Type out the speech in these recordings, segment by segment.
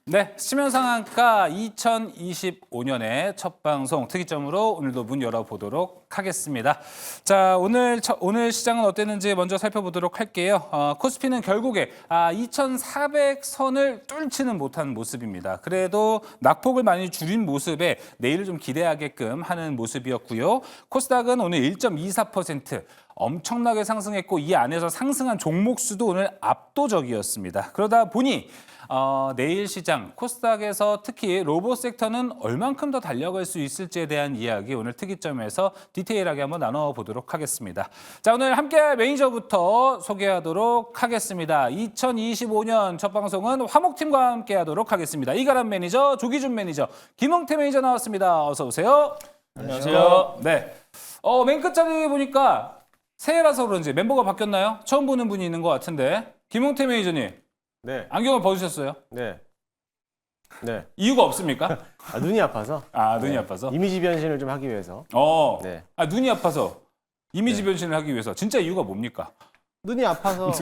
네, 시면상한가 2025년의 첫 방송 특이점으로 오늘도 문 열어보도록 하겠습니다. 자, 오늘 시장은 어땠는지 먼저 살펴보도록 할게요. 코스피는 결국에 2,400선을 뚫지는 못한 모습입니다. 그래도 낙폭을 많이 줄인 모습에 내일을 좀 기대하게끔 하는 모습이었고요. 코스닥은 오늘 1.24% 엄청나게 상승했고 이 안에서 상승한 종목 수도 오늘 압도적이었습니다. 그러다 보니 내일 시장 코스닥에서 특히 로봇 섹터는 얼만큼 더 달려갈 수 있을지에 대한 이야기 오늘 특이점에서 디테일하게 한번 나눠보도록 하겠습니다. 자, 오늘 함께할 매니저부터 소개하도록 하겠습니다. 2025년 첫 방송은 화목팀과 함께하도록 하겠습니다. 이가람 매니저, 조기준 매니저, 김홍태 매니저 나왔습니다. 어서 오세요. 안녕하세요. 네. 맨 끝자리 보니까 새해라서 그런지 멤버가 바뀌었나요? 처음 보는 분이 있는 것 같은데 김홍태 매니저님. 네. 안경을 벗으셨어요? 네. 네. 이유가 없습니까? 눈이 아파서. 눈이 네. 아파서? 이미지 변신을 좀 하기 위해서. 네. 눈이 아파서 이미지 네. 변신을 하기 위해서 진짜 이유가 뭡니까? 눈이 아파서.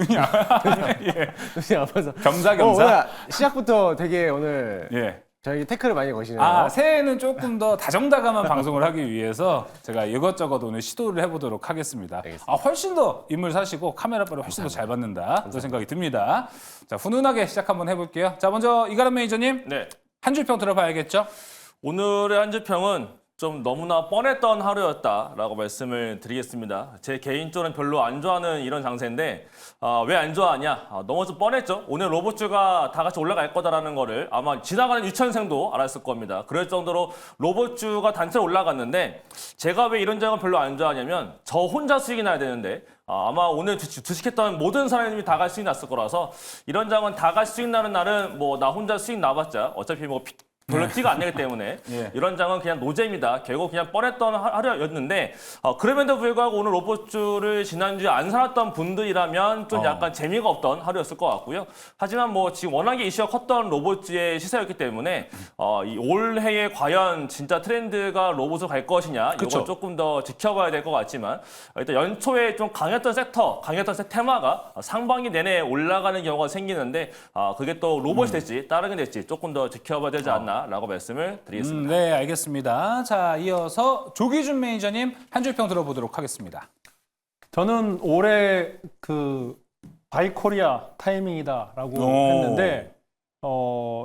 예. 눈이 아파서. 겸사겸사. 오늘 시작부터 되게 오늘 예. 저에게 태클을 많이 거시네요. 새해에는 조금 더 다정다감한 방송을 하기 위해서 제가 이것저것 오늘 시도를 해보도록 하겠습니다. 알겠습니다. 훨씬 더 인물 사시고 카메라 빨리 훨씬 더 잘 받는다. 그런 생각이 듭니다. 자, 훈훈하게 시작 한번 해볼게요. 자, 먼저 이가람 매니저님. 네, 한 줄 평 들어봐야겠죠? 오늘의 한주평은 좀 너무나 뻔했던 하루였다라고 말씀을 드리겠습니다. 제 개인적으로는 별로 안 좋아하는 이런 장세인데 왜 안 좋아하냐? 너무 좀 뻔했죠. 오늘 로봇주가 다 같이 올라갈 거다라는 거를 아마 지나가는 유치원생도 알았을 겁니다. 그럴 정도로 로봇주가 단체로 올라갔는데 제가 왜 이런 장은 별로 안 좋아하냐면 저 혼자 수익이 나야 되는데 아마 오늘 주식했던 모든 사람들이 다 같이 수익 났을 거라서 이런 장은 다 같이 수익 나는 날은 뭐 나 혼자 수익 나봤자 어차피 뭐 별로 티가 안 나기 때문에 예. 이런 장은 그냥 노잼이다. 결국 그냥 뻔했던 하루였는데 그럼에도 불구하고 오늘 로봇주를 지난주에 안 살았던 분들이라면 좀 약간 재미가 없던 하루였을 것 같고요. 하지만 뭐 지금 워낙에 이슈가 컸던 로봇주의 시세였기 때문에 이 올해에 과연 진짜 트렌드가 로봇으로 갈 것이냐 그쵸. 이건 조금 더 지켜봐야 될 것 같지만 일단 연초에 좀 강했던 섹터, 강했던 테마가 상반기 내내 올라가는 경우가 생기는데 그게 또 로봇이 될지 다른 게 될지 조금 더 지켜봐야 되지 않나 라고 말씀을 드리겠습니다. 네, 알겠습니다. 자, 이어서 조기준 매니저님 한 줄 평 들어보도록 하겠습니다. 저는 올해 그 바이코리아 타이밍이다라고 했는데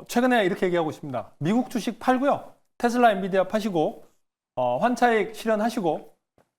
최근에 이렇게 얘기하고 싶습니다. 미국 주식 팔고요. 테슬라, 엔비디아 파시고 환차익 실현하시고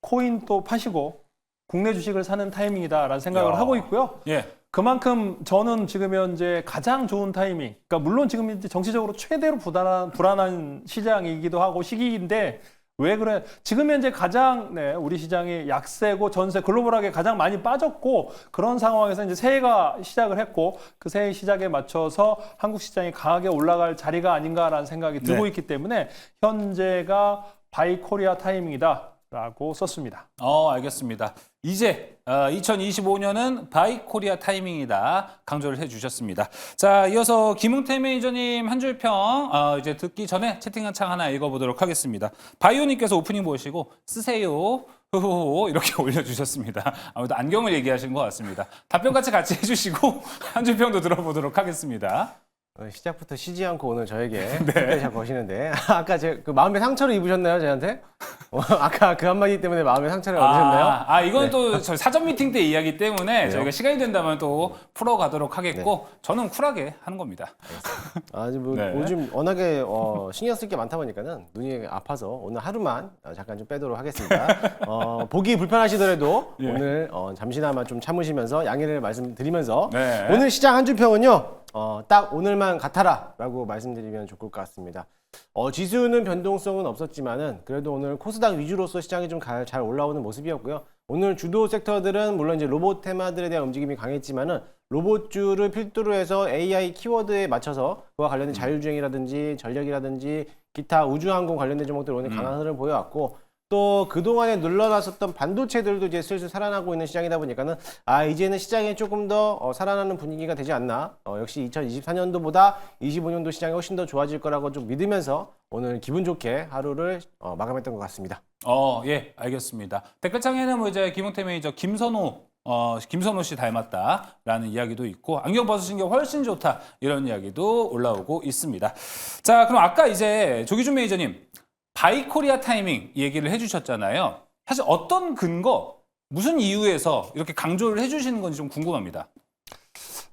코인 또 파시고 국내 주식을 사는 타이밍이다라는 생각을 하고 있고요. 예. 그만큼 저는 지금 현재 가장 좋은 타이밍, 그러니까 물론 지금 이제 정치적으로 최대로 불안한 시장이기도 하고 시기인데 왜 그래? 지금 현재 가장 우리 시장이 약세고 전세 글로벌하게 가장 많이 빠졌고 그런 상황에서 이제 새해가 시작을 했고 그 새해 시작에 맞춰서 한국 시장이 강하게 올라갈 자리가 아닌가라는 생각이 들고 네. 있기 때문에 현재가 바이코리아 타이밍이다라고 썼습니다. 알겠습니다. 이제 2025년은 바이 코리아 타이밍이다 강조를 해주셨습니다. 자, 이어서 김웅태 매니저님 한 줄 평 이제 듣기 전에 채팅한 창 하나 읽어보도록 하겠습니다. 바이오님께서 오프닝 보시고 쓰세요. 후후후 이렇게 올려주셨습니다. 아무래도 안경을 얘기하신 것 같습니다. 답변같이 같이 해주시고 한 줄 평도 들어보도록 하겠습니다. 시작부터 쉬지 않고 오늘 저에게 태클을 거시는데 아까 그 마음의 상처를 입으셨나요, 저한테? 아까 그 한마디 때문에 마음의 상처를 얻으셨나요? 이건 또 저희 사전 미팅 때 이야기 때문에 저희가 시간이 된다면 또 풀어가도록 하겠고 저는 쿨하게 하는 겁니다. 네. 요즘 워낙에 신경 쓸 게 많다 보니까는 눈이 아파서 오늘 하루만 잠깐 좀 빼도록 하겠습니다. 보기 불편하시더라도 예. 오늘 잠시나마 좀 참으시면서 양해를 말씀드리면서 네. 오늘 시장 한 줄 평은요. 딱 오늘만 같아라 라고 말씀드리면 좋을 것 같습니다. 지수는 변동성은 없었지만은 그래도 오늘 코스닥 위주로서 시장이 좀 잘 올라오는 모습이었고요. 오늘 주도 섹터들은 물론 이제 로봇 테마들에 대한 움직임이 강했지만은 로봇주를 필두로 해서 AI 키워드에 맞춰서 그와 관련된 자율주행이라든지 전력이라든지 기타 우주항공 관련된 종목들 오늘 강한 흐름을 보여왔고 또 그동안에 눌러놨었던 반도체들도 이제 슬슬 살아나고 있는 시장이다 보니까는 이제는 시장에 조금 더 살아나는 분위기가 되지 않나. 역시 2024년도보다 25년도 시장이 훨씬 더 좋아질 거라고 좀 믿으면서 오늘 기분 좋게 하루를 마감했던 것 같습니다. 예, 알겠습니다. 댓글창에는 뭐 이제 김홍태 매니저 김선호 김선호 씨 닮았다라는 이야기도 있고 안경 벗으신 게 훨씬 좋다 이런 이야기도 올라오고 있습니다. 자, 그럼 아까 이제 조기준 매니저님 바이코리아 타이밍 얘기를 해주셨잖아요. 사실 어떤 근거, 무슨 이유에서 이렇게 강조를 해주시는 건지 좀 궁금합니다.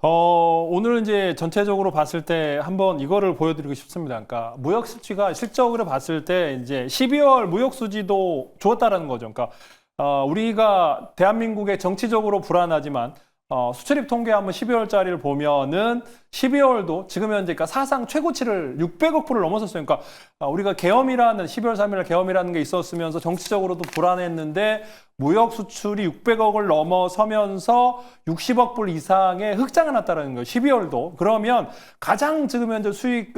오늘 이제 전체적으로 봤을 때 한번 이거를 보여드리고 싶습니다. 그러니까 무역 수지가 실적으로 봤을 때 이제 12월 무역 수지도 좋았다라는 거죠. 그러니까 우리가 대한민국의 정치적으로 불안하지만 수출입 통계 한번 12월짜리를 보면은 12월도 지금 현재 그러니까 사상 최고치를 600억 불을 넘어섰어요. 그러니까 우리가 계엄이라는 12월 3일 계엄이라는 게 있었으면서 정치적으로도 불안했는데 무역 수출이 600억을 넘어서면서 60억 불 이상의 흑자가 났다는 거예요. 12월도. 그러면 가장 지금 현재 수출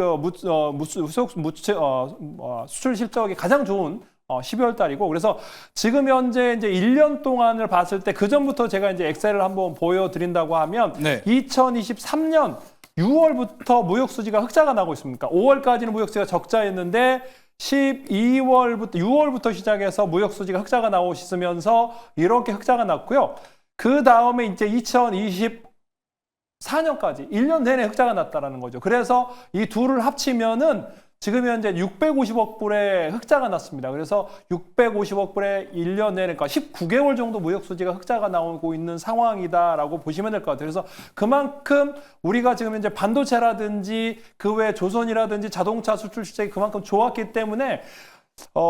실적이 가장 좋은 12월 달이고, 그래서 지금 현재 이제 1년 동안을 봤을 때 그 전부터 제가 이제 엑셀을 한번 보여드린다고 하면 네. 2023년 6월부터 무역 수지가 흑자가 나고 있습니다. 5월까지는 무역 수지가 적자였는데 6월부터 시작해서 무역 수지가 흑자가 나오고 있으면서 이렇게 흑자가 났고요. 그 다음에 이제 2024년까지 1년 내내 흑자가 났다라는 거죠. 그래서 이 둘을 합치면은 지금 현재 650억 불의 흑자가 났습니다. 그래서 650억 불의 1년 내내, 그러니까 19개월 정도 무역 수지가 흑자가 나오고 있는 상황이다라고 보시면 될 것 같아요. 그래서 그만큼 우리가 지금 현재 반도체라든지 그 외 조선이라든지 자동차 수출 실적이 그만큼 좋았기 때문에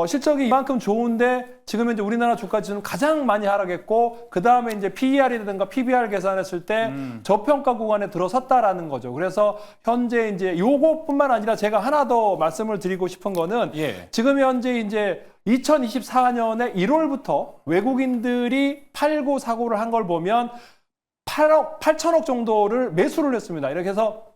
실적이 이만큼 좋은데 지금 현재 우리나라 주가 지수는 가장 많이 하락했고 그 다음에 이제 PER이라든가 PBR 계산했을 때 저평가 구간에 들어섰다라는 거죠. 그래서 현재 이제 요것뿐만 아니라 제가 하나 더 말씀을 드리고 싶은 거는 예. 지금 현재 이제 2024년에 1월부터 외국인들이 팔고 사고를 한 걸 보면 8천억 정도를 매수를 했습니다. 이렇게 해서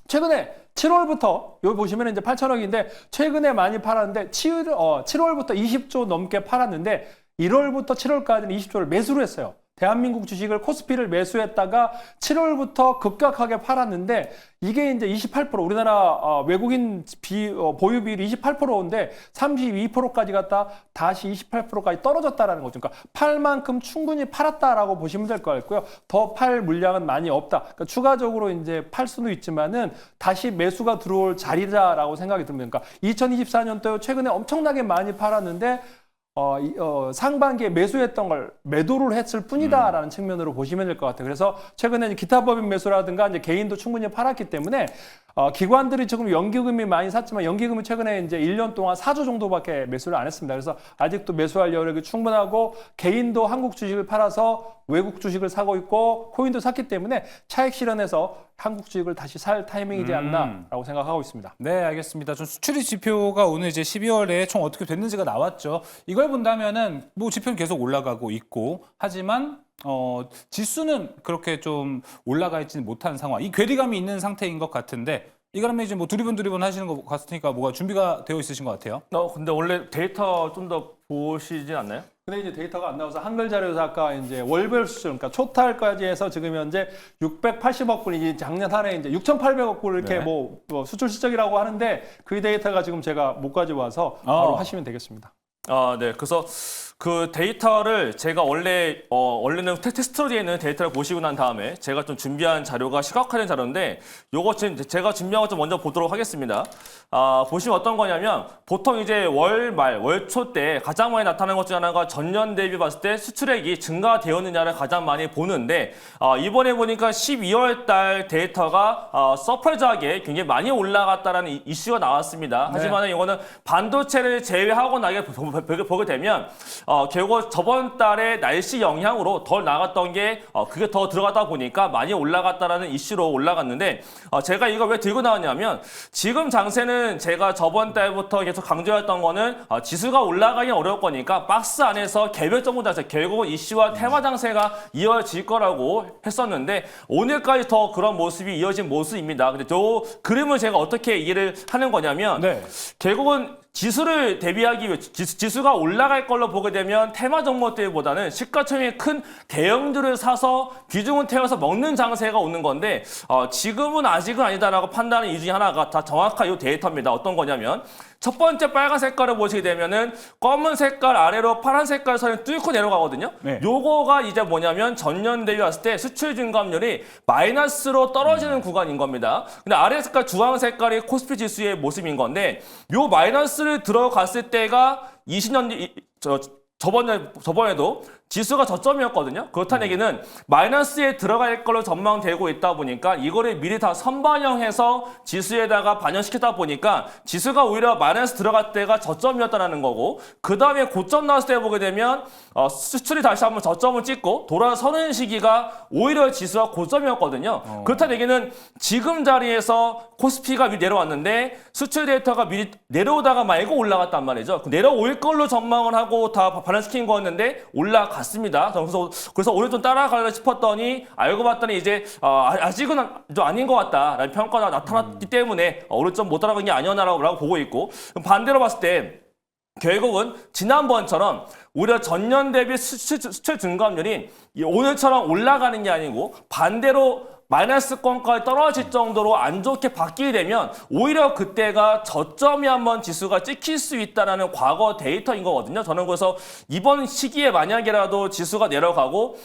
최근에 7월부터 여기 보시면 이제 8천억인데 최근에 많이 팔았는데 7월부터 20조 넘게 팔았는데 1월부터 7월까지는 20조를 매수를 했어요. 대한민국 주식을 코스피를 매수했다가 7월부터 급격하게 팔았는데 이게 이제 28% 우리나라 외국인 보유 비율이 28%인데 32%까지 갔다 다시 28%까지 떨어졌다라는 거죠. 그러니까 팔 만큼 충분히 팔았다라고 보시면 될 것 같고요. 더 팔 물량은 많이 없다. 그러니까 추가적으로 이제 팔 수는 있지만은 다시 매수가 들어올 자리다라고 생각이 듭니다. 그러니까 2024년도에 최근에 엄청나게 많이 팔았는데 상반기에 매수했던 걸 매도를 했을 뿐이다라는 측면으로 보시면 될 것 같아요. 그래서 최근에 기타 법인 매수라든가 이제 개인도 충분히 팔았기 때문에 기관들이 조금 연기금이 많이 샀지만 연기금이 최근에 이제 1년 동안 4조 정도밖에 매수를 안 했습니다. 그래서 아직도 매수할 여력이 충분하고 개인도 한국 주식을 팔아서 외국 주식을 사고 있고 코인도 샀기 때문에 차익 실현해서 한국 주식을 다시 살 타이밍이지 않나라고 생각하고 있습니다. 네, 알겠습니다. 좀 수출입 지표가 오늘 이제 12월에 총 어떻게 됐는지가 나왔죠. 이걸 본다면은 뭐 지표는 계속 올라가고 있고 하지만 지수는 그렇게 좀 올라가 있지는 못한 상황. 이 괴리감이 있는 상태인 것 같은데 이거라면 이제 뭐 두리번 하시는 것 같으니까 뭐가 준비가 되어 있으신 것 같아요. 근데 원래 데이터 좀 더 보시지 않나요? 근데 이제 데이터가 안 나와서 한글 자료에서 아까 이제 월별 수출, 그러니까 초탈까지 해서 지금 현재 680억 불이 작년 한 해 이제 6,800억 불 이렇게 네. 뭐 수출 실적이라고 하는데 그 데이터가 지금 제가 못 가져와서 바로 하시면 되겠습니다. 네. 그래서 그 데이터를 제가 원래는 테스트로 되어 있는 데이터를 보시고 난 다음에 제가 좀 준비한 자료가 시각화된 자료인데 요거 제가 준비한 거 좀 먼저 보도록 하겠습니다. 보시면 어떤 거냐면 보통 이제 월말, 월초 때 가장 많이 나타나는 것 중 하나가 전년 대비 봤을 때 수출액이 증가되었느냐를 가장 많이 보는데 이번에 보니까 12월 달 데이터가 서프라이즈하게 굉장히 많이 올라갔다라는 이슈가 나왔습니다. 하지만 이거는 반도체를 제외하고 나게 보게 되면 결국 저번 달에 날씨 영향으로 덜 나갔던 게 그게 더 들어가다 보니까 많이 올라갔다라는 이슈로 올라갔는데 제가 이거 왜 들고 나왔냐면 지금 장세는 제가 저번 달부터 계속 강조했던 거는 지수가 올라가기 어려울 거니까 박스 안에서 개별적인 장세 결국은 이슈와 테마 장세가 이어질 거라고 했었는데 오늘까지 더 그런 모습이 이어진 모습입니다. 근데 저 그림을 제가 어떻게 이해를 하는 거냐면 네. 결국은 지수를 대비하기 위해 지수가 올라갈 걸로 보게 되면 테마 종목들보다는 시가총액이 큰 대형주를 사서 비중을 태워서 먹는 장세가 오는 건데 지금은 아직은 아니다라고 판단하는 이유 중에 하나가 다 정확한 이 데이터입니다. 어떤 거냐면 첫 번째 빨간 색깔을 보시게 되면은 검은 색깔 아래로 파란 색깔 선이 뚫고 내려가거든요. 네. 요거가 이제 뭐냐면 전년 대비 봤을 때 수출 증감률이 마이너스로 떨어지는 구간인 겁니다. 근데 아래 색깔 주황 색깔이 코스피 지수의 모습인 건데 요 마이너스를 들어갔을 때가 20년 저번에도 지수가 저점이었거든요. 그렇다는 얘기는 마이너스에 들어갈 걸로 전망되고 있다 보니까 이거를 미리 다 선반영해서 지수에다가 반영시켰다 보니까 지수가 오히려 마이너스 들어갈 때가 저점이었다는 거고 그 다음에 고점 나왔을 때 보게 되면 수출이 다시 한번 저점을 찍고 돌아서는 시기가 오히려 지수가 고점이었거든요. 그렇다는 얘기는 지금 자리에서 코스피가 미리 내려왔는데 수출 데이터가 미리 내려오다가 말고 올라갔단 말이죠. 내려올 걸로 전망을 하고 다 반영시킨 거였는데 올라갔습니다. 그래서 오늘 좀 따라가려 싶었더니 알고 봤더니 이제 아직은 좀 아닌 것 같다라는 평가가 나타났기 때문에 오늘 좀 못 따라간 게 아니었나라고 보고 있고 반대로 봤을 때 결국은 지난번처럼 오히려 전년 대비 수출 증감률이 오늘처럼 올라가는 게 아니고 반대로 마이너스권까지 떨어질 정도로 안 좋게 바뀌게 되면 오히려 그때가 저점이 한번 지수가 찍힐 수 있다는 과거 데이터인 거거든요. 저는 그래서 이번 시기에 만약이라도 지수가 내려가고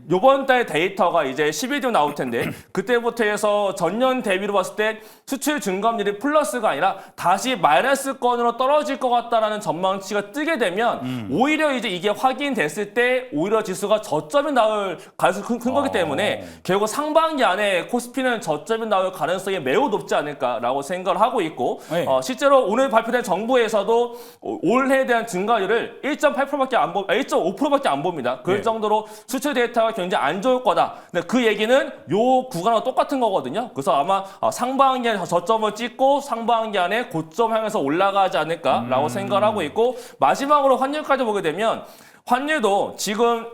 이번 달 데이터가 이제 10일 뒤에 나올 텐데 그때부터 해서 전년 대비로 봤을 때 수출 증감률이 플러스가 아니라 다시 마이너스권으로 떨어질 것 같다라는 전망치가 뜨게 되면 오히려 이제 이게 확인됐을 때 오히려 지수가 저점이 나올 가능성이 큰 거기 때문에 결국 상반기 안에 코스피는 저점이 나올 가능성이 매우 높지 않을까라고 생각을 하고 있고 네. 실제로 오늘 발표된 정부에서도 올해에 대한 증가율을 1.8%밖에 안 1.5%밖에 안 봅니다. 그럴 네. 정도로 수출 데이터가 굉장히 안 좋을 거다. 근데 그 얘기는 요 구간과 똑같은 거거든요. 그래서 아마 상반기에 저점을 찍고 상반기 안에 고점 향해서 올라가지 않을까라고 생각을 하고 있고 마지막으로 환율까지 보게 되면 환율도 지금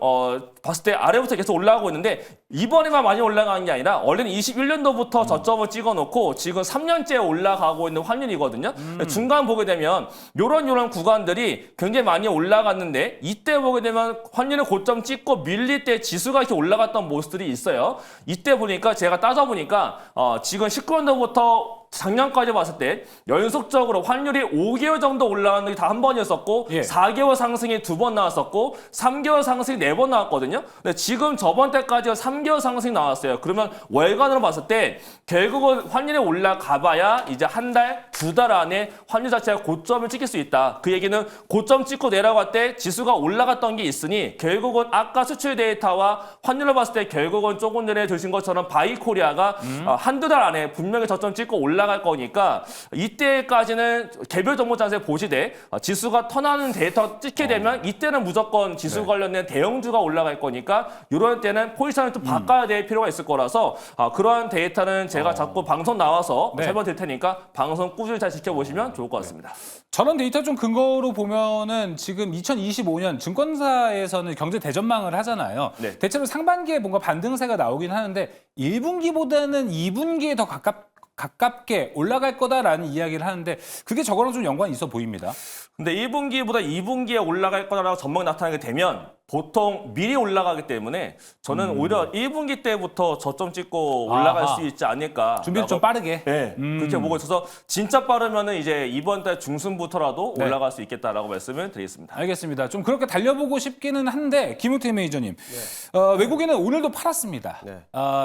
봤을 때 아래부터 계속 올라가고 있는데 이번에만 많이 올라가는 게 아니라 원래는 21년도부터 저점을 찍어놓고 지금 3년째 올라가고 있는 환율이거든요. 중간 보게 되면 요런 구간들이 굉장히 많이 올라갔는데 이때 보게 되면 환율을 고점 찍고 밀릴 때 지수가 이렇게 올라갔던 모습들이 있어요. 이때 보니까 제가 따져보니까 지금 19년도부터 작년까지 봤을 때 연속적으로 환율이 5개월 정도 올라가는 게 다 한 번이었었고 예. 4개월 상승이 2번 나왔었고 3개월 상승이 4번 나왔거든요. 근데 지금 저번 때까지가 3개월 상승이 나왔어요. 그러면 월간으로 봤을 때 결국은 환율이 올라가 봐야 이제 한 달, 2달 안에 환율 자체가 고점을 찍힐 수 있다. 그 얘기는 고점 찍고 내려갈 때 지수가 올라갔던 게 있으니 결국은 아까 수출 데이터와 환율을 봤을 때 결국은 조금 전에 드신 것처럼 바이코리아가 한두 달 안에 분명히 저점 찍고 올라갈 거니까 이때까지는 개별 종목 자세 보시되 지수가 턴하는 데이터 찍게 되면 이때는 무조건 지수 관련된 대형주가 올라갈 거니까 이런 때는 포지션을 좀 바꿔야 될 필요가 있을 거라서 그러한 데이터는 제가 자꾸 방송 나와서 네. 설명드릴 테니까 방송 꾸준히 잘 지켜보시면 좋을 것 같습니다. 저런 데이터 좀 근거로 보면은 지금 2025년 증권사에서는 경제 대전망을 하잖아요. 네. 대체로 상반기에 뭔가 반등세가 나오긴 하는데 1분기보다는 2분기에 더 가깝게 올라갈 거다라는 이야기를 하는데 그게 저거랑 좀 연관이 있어 보입니다. 근데 1분기보다 2분기에 올라갈 거라고 전망이 나타나게 되면 보통 미리 올라가기 때문에 저는 오히려 1분기 때부터 저점 찍고 올라갈 아하. 수 있지 않을까. 준비를 좀 빠르게. 네, 그렇게 보고 있어서 진짜 빠르면은 이제 이번 달 중순부터라도 네. 올라갈 수 있겠다라고 말씀을 드리겠습니다. 알겠습니다. 좀 그렇게 달려보고 싶기는 한데 김우태 매니저님 외국인은 오늘도 팔았습니다. 네.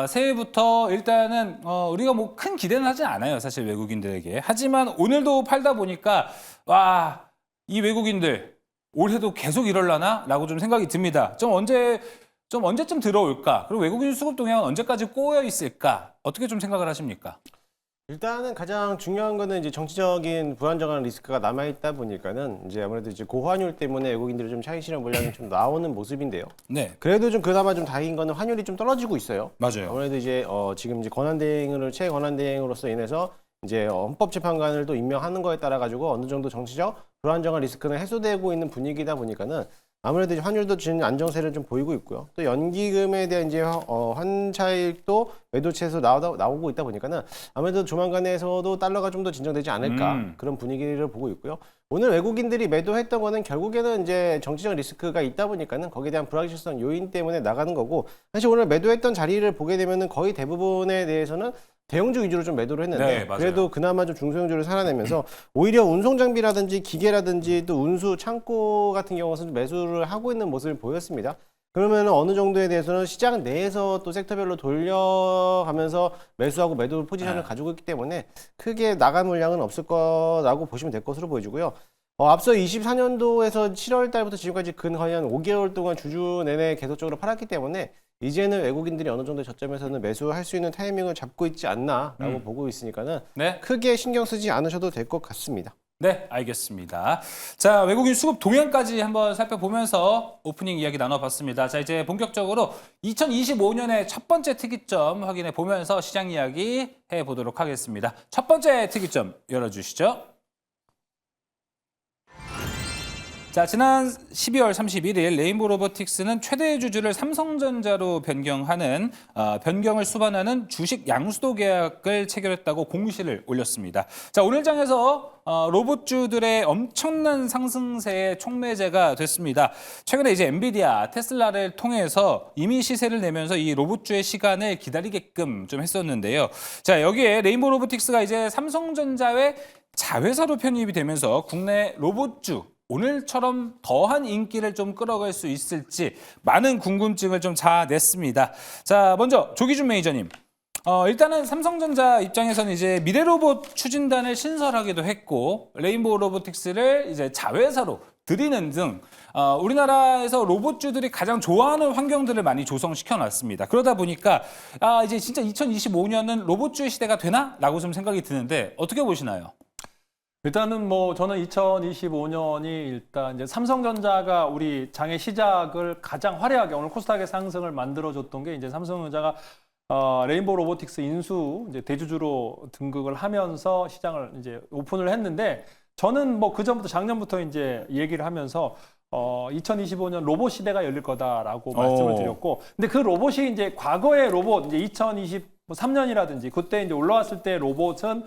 새해부터 일단은 우리가 뭐 큰 기대는 하지 않아요. 사실 외국인들에게. 하지만 오늘도 팔다 보니까 와, 이 외국인들 올해도 계속 이럴라나? 라고 좀 생각이 듭니다. 좀 언제쯤 들어올까? 그리고 외국인 수급 동향은 언제까지 꼬여 있을까? 어떻게 좀 생각을 하십니까? 일단은 가장 중요한 거는 이제 정치적인 불안정한 리스크가 남아있다 보니까는 이제 아무래도 이제 고환율 때문에 외국인들이 좀 차익 실현 물량이 좀 나오는 모습인데요. 네, 그래도 좀 그나마 좀 다행인 거는 환율이 좀 떨어지고 있어요. 맞아요. 아무래도 이제 지금 이제 최권한대행으로서 인해서 이제 헌법재판관을 또 임명하는 거에 따라 가지고 어느 정도 정치적 불안정한 리스크는 해소되고 있는 분위기다 보니까는 아무래도 이제 환율도 지금 안정세를 좀 보이고 있고요. 또 연기금에 대한 이제 환차익도 매도체에서 나오고 있다 보니까는 아무래도 조만간에서도 달러가 좀 더 진정되지 않을까 그런 분위기를 보고 있고요. 오늘 외국인들이 매도했던 거는 결국에는 이제 정치적 리스크가 있다 보니까는 거기에 대한 불확실성 요인 때문에 나가는 거고, 사실 오늘 매도했던 자리를 보게 되면은 거의 대부분에 대해서는 대형주 위주로 좀 매도를 했는데 네, 맞아요. 그래도 그나마 좀 중소형주를 살아내면서 오히려 운송 장비라든지 기계라든지 또 운수 창고 같은 경우는 매수를 하고 있는 모습을 보였습니다. 그러면 어느 정도에 대해서는 시장 내에서 또 섹터별로 돌려가면서 매수하고 매도 포지션을 가지고 있기 때문에 크게 나갈 물량은 없을 거라고 보시면 될 것으로 보여지고요. 앞서 24년도에서 7월 달부터 지금까지 거의 한 5개월 동안 주주 내내 계속적으로 팔았기 때문에 이제는 외국인들이 어느 정도 저점에서는 매수할 수 있는 타이밍을 잡고 있지 않나라고 보고 있으니까는 네. 크게 신경 쓰지 않으셔도 될 것 같습니다. 네, 알겠습니다. 자, 외국인 수급 동향까지 한번 살펴보면서 오프닝 이야기 나눠봤습니다. 자, 이제 본격적으로 2025년의 첫 번째 특이점 확인해 보면서 시장 이야기 해보도록 하겠습니다. 첫 번째 특이점 열어주시죠. 자, 지난 12월 31일 레인보우 로보틱스는 최대 주주를 삼성전자로 변경을 수반하는 주식 양수도 계약을 체결했다고 공시를 올렸습니다. 자, 오늘 장에서 로봇주들의 엄청난 상승세의 촉매제가 됐습니다. 최근에 이제 엔비디아, 테슬라를 통해서 이미 시세를 내면서 이 로봇주의 시간을 기다리게끔 좀 했었는데요. 자, 여기에 레인보우 로보틱스가 이제 삼성전자의 자회사로 편입이 되면서 국내 로봇주 오늘처럼 더한 인기를 좀 끌어갈 수 있을지 많은 궁금증을 좀 자아냈습니다. 자, 먼저 조기준 매니저님. 일단은 삼성전자 입장에서는 이제 미래로봇 추진단을 신설하기도 했고 레인보우 로보틱스를 이제 자회사로 들이는 등 우리나라에서 로봇주들이 가장 좋아하는 환경들을 많이 조성시켜 놨습니다. 그러다 보니까 이제 진짜 2025년은 로봇주의 시대가 되나라고 좀 생각이 드는데 어떻게 보시나요? 일단은 뭐 저는 2025년이 일단 이제 삼성전자가 우리 장의 시작을 가장 화려하게 오늘 코스닥의 상승을 만들어줬던 게 이제 삼성전자가 레인보우 로보틱스 인수 이제 대주주로 등극을 하면서 시장을 이제 오픈을 했는데 저는 뭐 그 전부터 작년부터 이제 얘기를 하면서 2025년 로봇 시대가 열릴 거다라고 말씀을 드렸고, 근데 그 로봇이 이제 과거의 로봇 이제 2023년이라든지 그때 이제 올라왔을 때 로봇은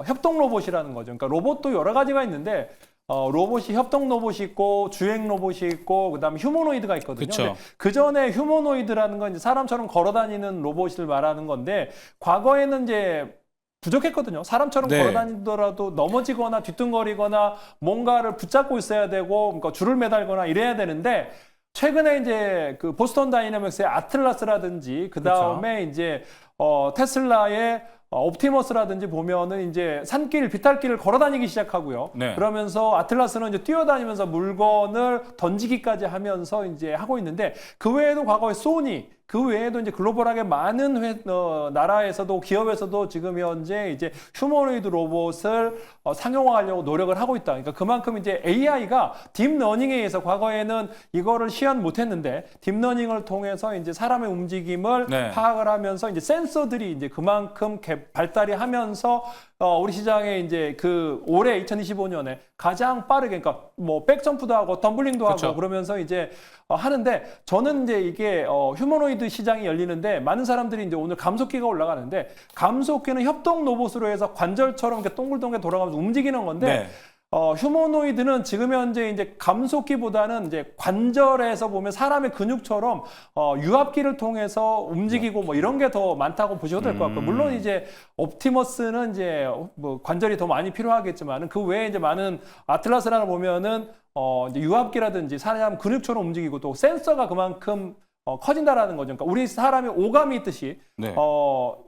협동 로봇이라는 거죠. 그러니까 로봇도 여러 가지가 있는데 로봇이 협동 로봇이 있고 주행 로봇이 있고 그다음에 휴머노이드가 있거든요. 그 전에 휴머노이드라는 건 이제 사람처럼 걸어 다니는 로봇을 말하는 건데 과거에는 이제 부족했거든요. 사람처럼 걸어 다니더라도 넘어지거나 뒤뚱거리거나 뭔가를 붙잡고 있어야 되고 그러니까 줄을 매달거나 이래야 되는데 최근에 이제 그 보스턴 다이내믹스의 아틀라스라든지 그다음에 이제 테슬라의 옵티머스라든지 보면은 이제 산길, 비탈길을 걸어 다니기 시작하고요. 그러면서 아틀라스는 이제 뛰어다니면서 물건을 던지기까지 하면서 이제 하고 있는데 그 외에도 과거에 소니, 그 외에도 이제 글로벌하게 많은 나라에서도 기업에서도 지금 현재 이제 휴머노이드 로봇을 상용화하려고 노력을 하고 있다. 그러니까 그만큼 이제 AI가 딥러닝에 의해서 과거에는 이거를 시연 못했는데 딥러닝을 통해서 이제 사람의 움직임을 파악을 하면서 이제 센서들이 이제 그만큼 발달이 하면서 우리 시장에 이제 그 올해 2025년에 가장 빠르게 그러니까 뭐 백점프도 하고 덤블링도 하고 그러면서 이제 하는데 저는 이제 이게 휴머노이드 시장이 열리는데 많은 사람들이 이제 오늘 감속기가 올라가는데 감속기는 협동 로봇으로 해서 관절처럼 이렇게 동글동글 돌아가면서 움직이는 건데 휴머노이드는 지금 현재 이제 감속기보다는 이제 관절에서 보면 사람의 근육처럼 유압기를 통해서 움직이고 뭐 이런 게 더 많다고 보셔도 될 것 같고요. 물론 이제 옵티머스는 이제 뭐 관절이 더 많이 필요하겠지만은 그 외에 이제 많은 아틀라스라는 보면은 이제 유압기라든지 사람 근육처럼 움직이고 또 센서가 그만큼 커진다라는 거죠. 그러니까 우리 사람이 오감이 있듯이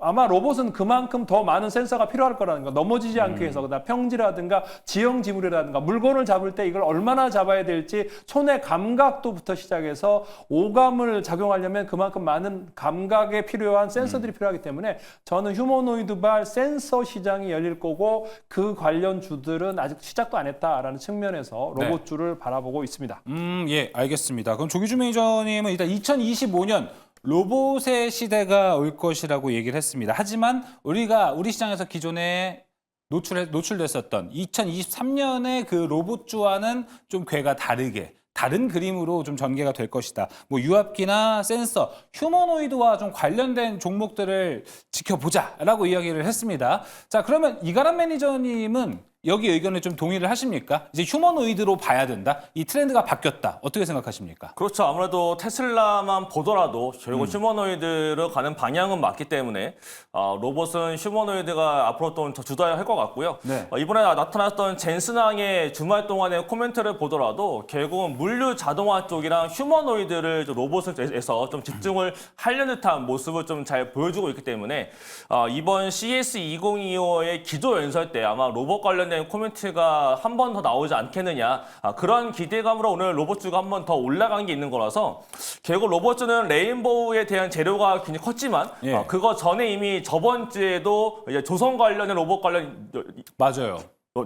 아마 로봇은 그만큼 더 많은 센서가 필요할 거라는 거. 넘어지지 않기 위해서 그다음 평지라든가 지형 지물이라든가 물건을 잡을 때 이걸 얼마나 잡아야 될지 손의 감각도부터 시작해서 오감을 작용하려면 그만큼 많은 감각에 필요한 센서들이 필요하기 때문에 저는 휴머노이드발 센서 시장이 열릴 거고 그 관련 주들은 아직 시작도 안 했다라는 측면에서 로봇주를 바라보고 있습니다. 예, 알겠습니다. 그럼 조기주 매니저님은 일단 2025년 로봇의 시대가 올 것이라고 얘기를 했습니다. 하지만 우리 시장에서 기존에 노출됐었던 2023년의 그 로봇주와는 좀 궤가 다르게 다른 그림으로 좀 전개가 될 것이다. 뭐 유압기나 센서, 휴머노이드와 좀 관련된 종목들을 지켜보자라고 이야기를 했습니다. 자, 그러면 이가람 매니저님은 여기 의견에 좀 동의를 하십니까? 이제 휴머노이드로 봐야 된다. 이 트렌드가 바뀌었다. 어떻게 생각하십니까? 그렇죠. 아무래도 테슬라만 보더라도 결국 휴머노이드로 가는 방향은 맞기 때문에 로봇은 휴머노이드가 앞으로 또 주도할 것 같고요. 네. 이번에 나타났던 젠슨왕의 주말 동안의 코멘트를 보더라도 결국은 물류 자동화 쪽이랑 휴머노이드를 로봇에서 좀 집중을 하려는 듯한 모습을 좀 잘 보여주고 있기 때문에 이번 CES 2025의 기조 연설 때 아마 로봇 관련된 코멘트가 한 번 더 나오지 않겠느냐 그런 기대감으로 오늘 로봇주가 한 번 더 올라간 게 있는 거라서 결국 로봇주는 레인보우에 대한 재료가 굉장히 컸지만 예. 그거 전에 이미 저번 주에도 이제 조선 관련된 로봇 관련 맞아요.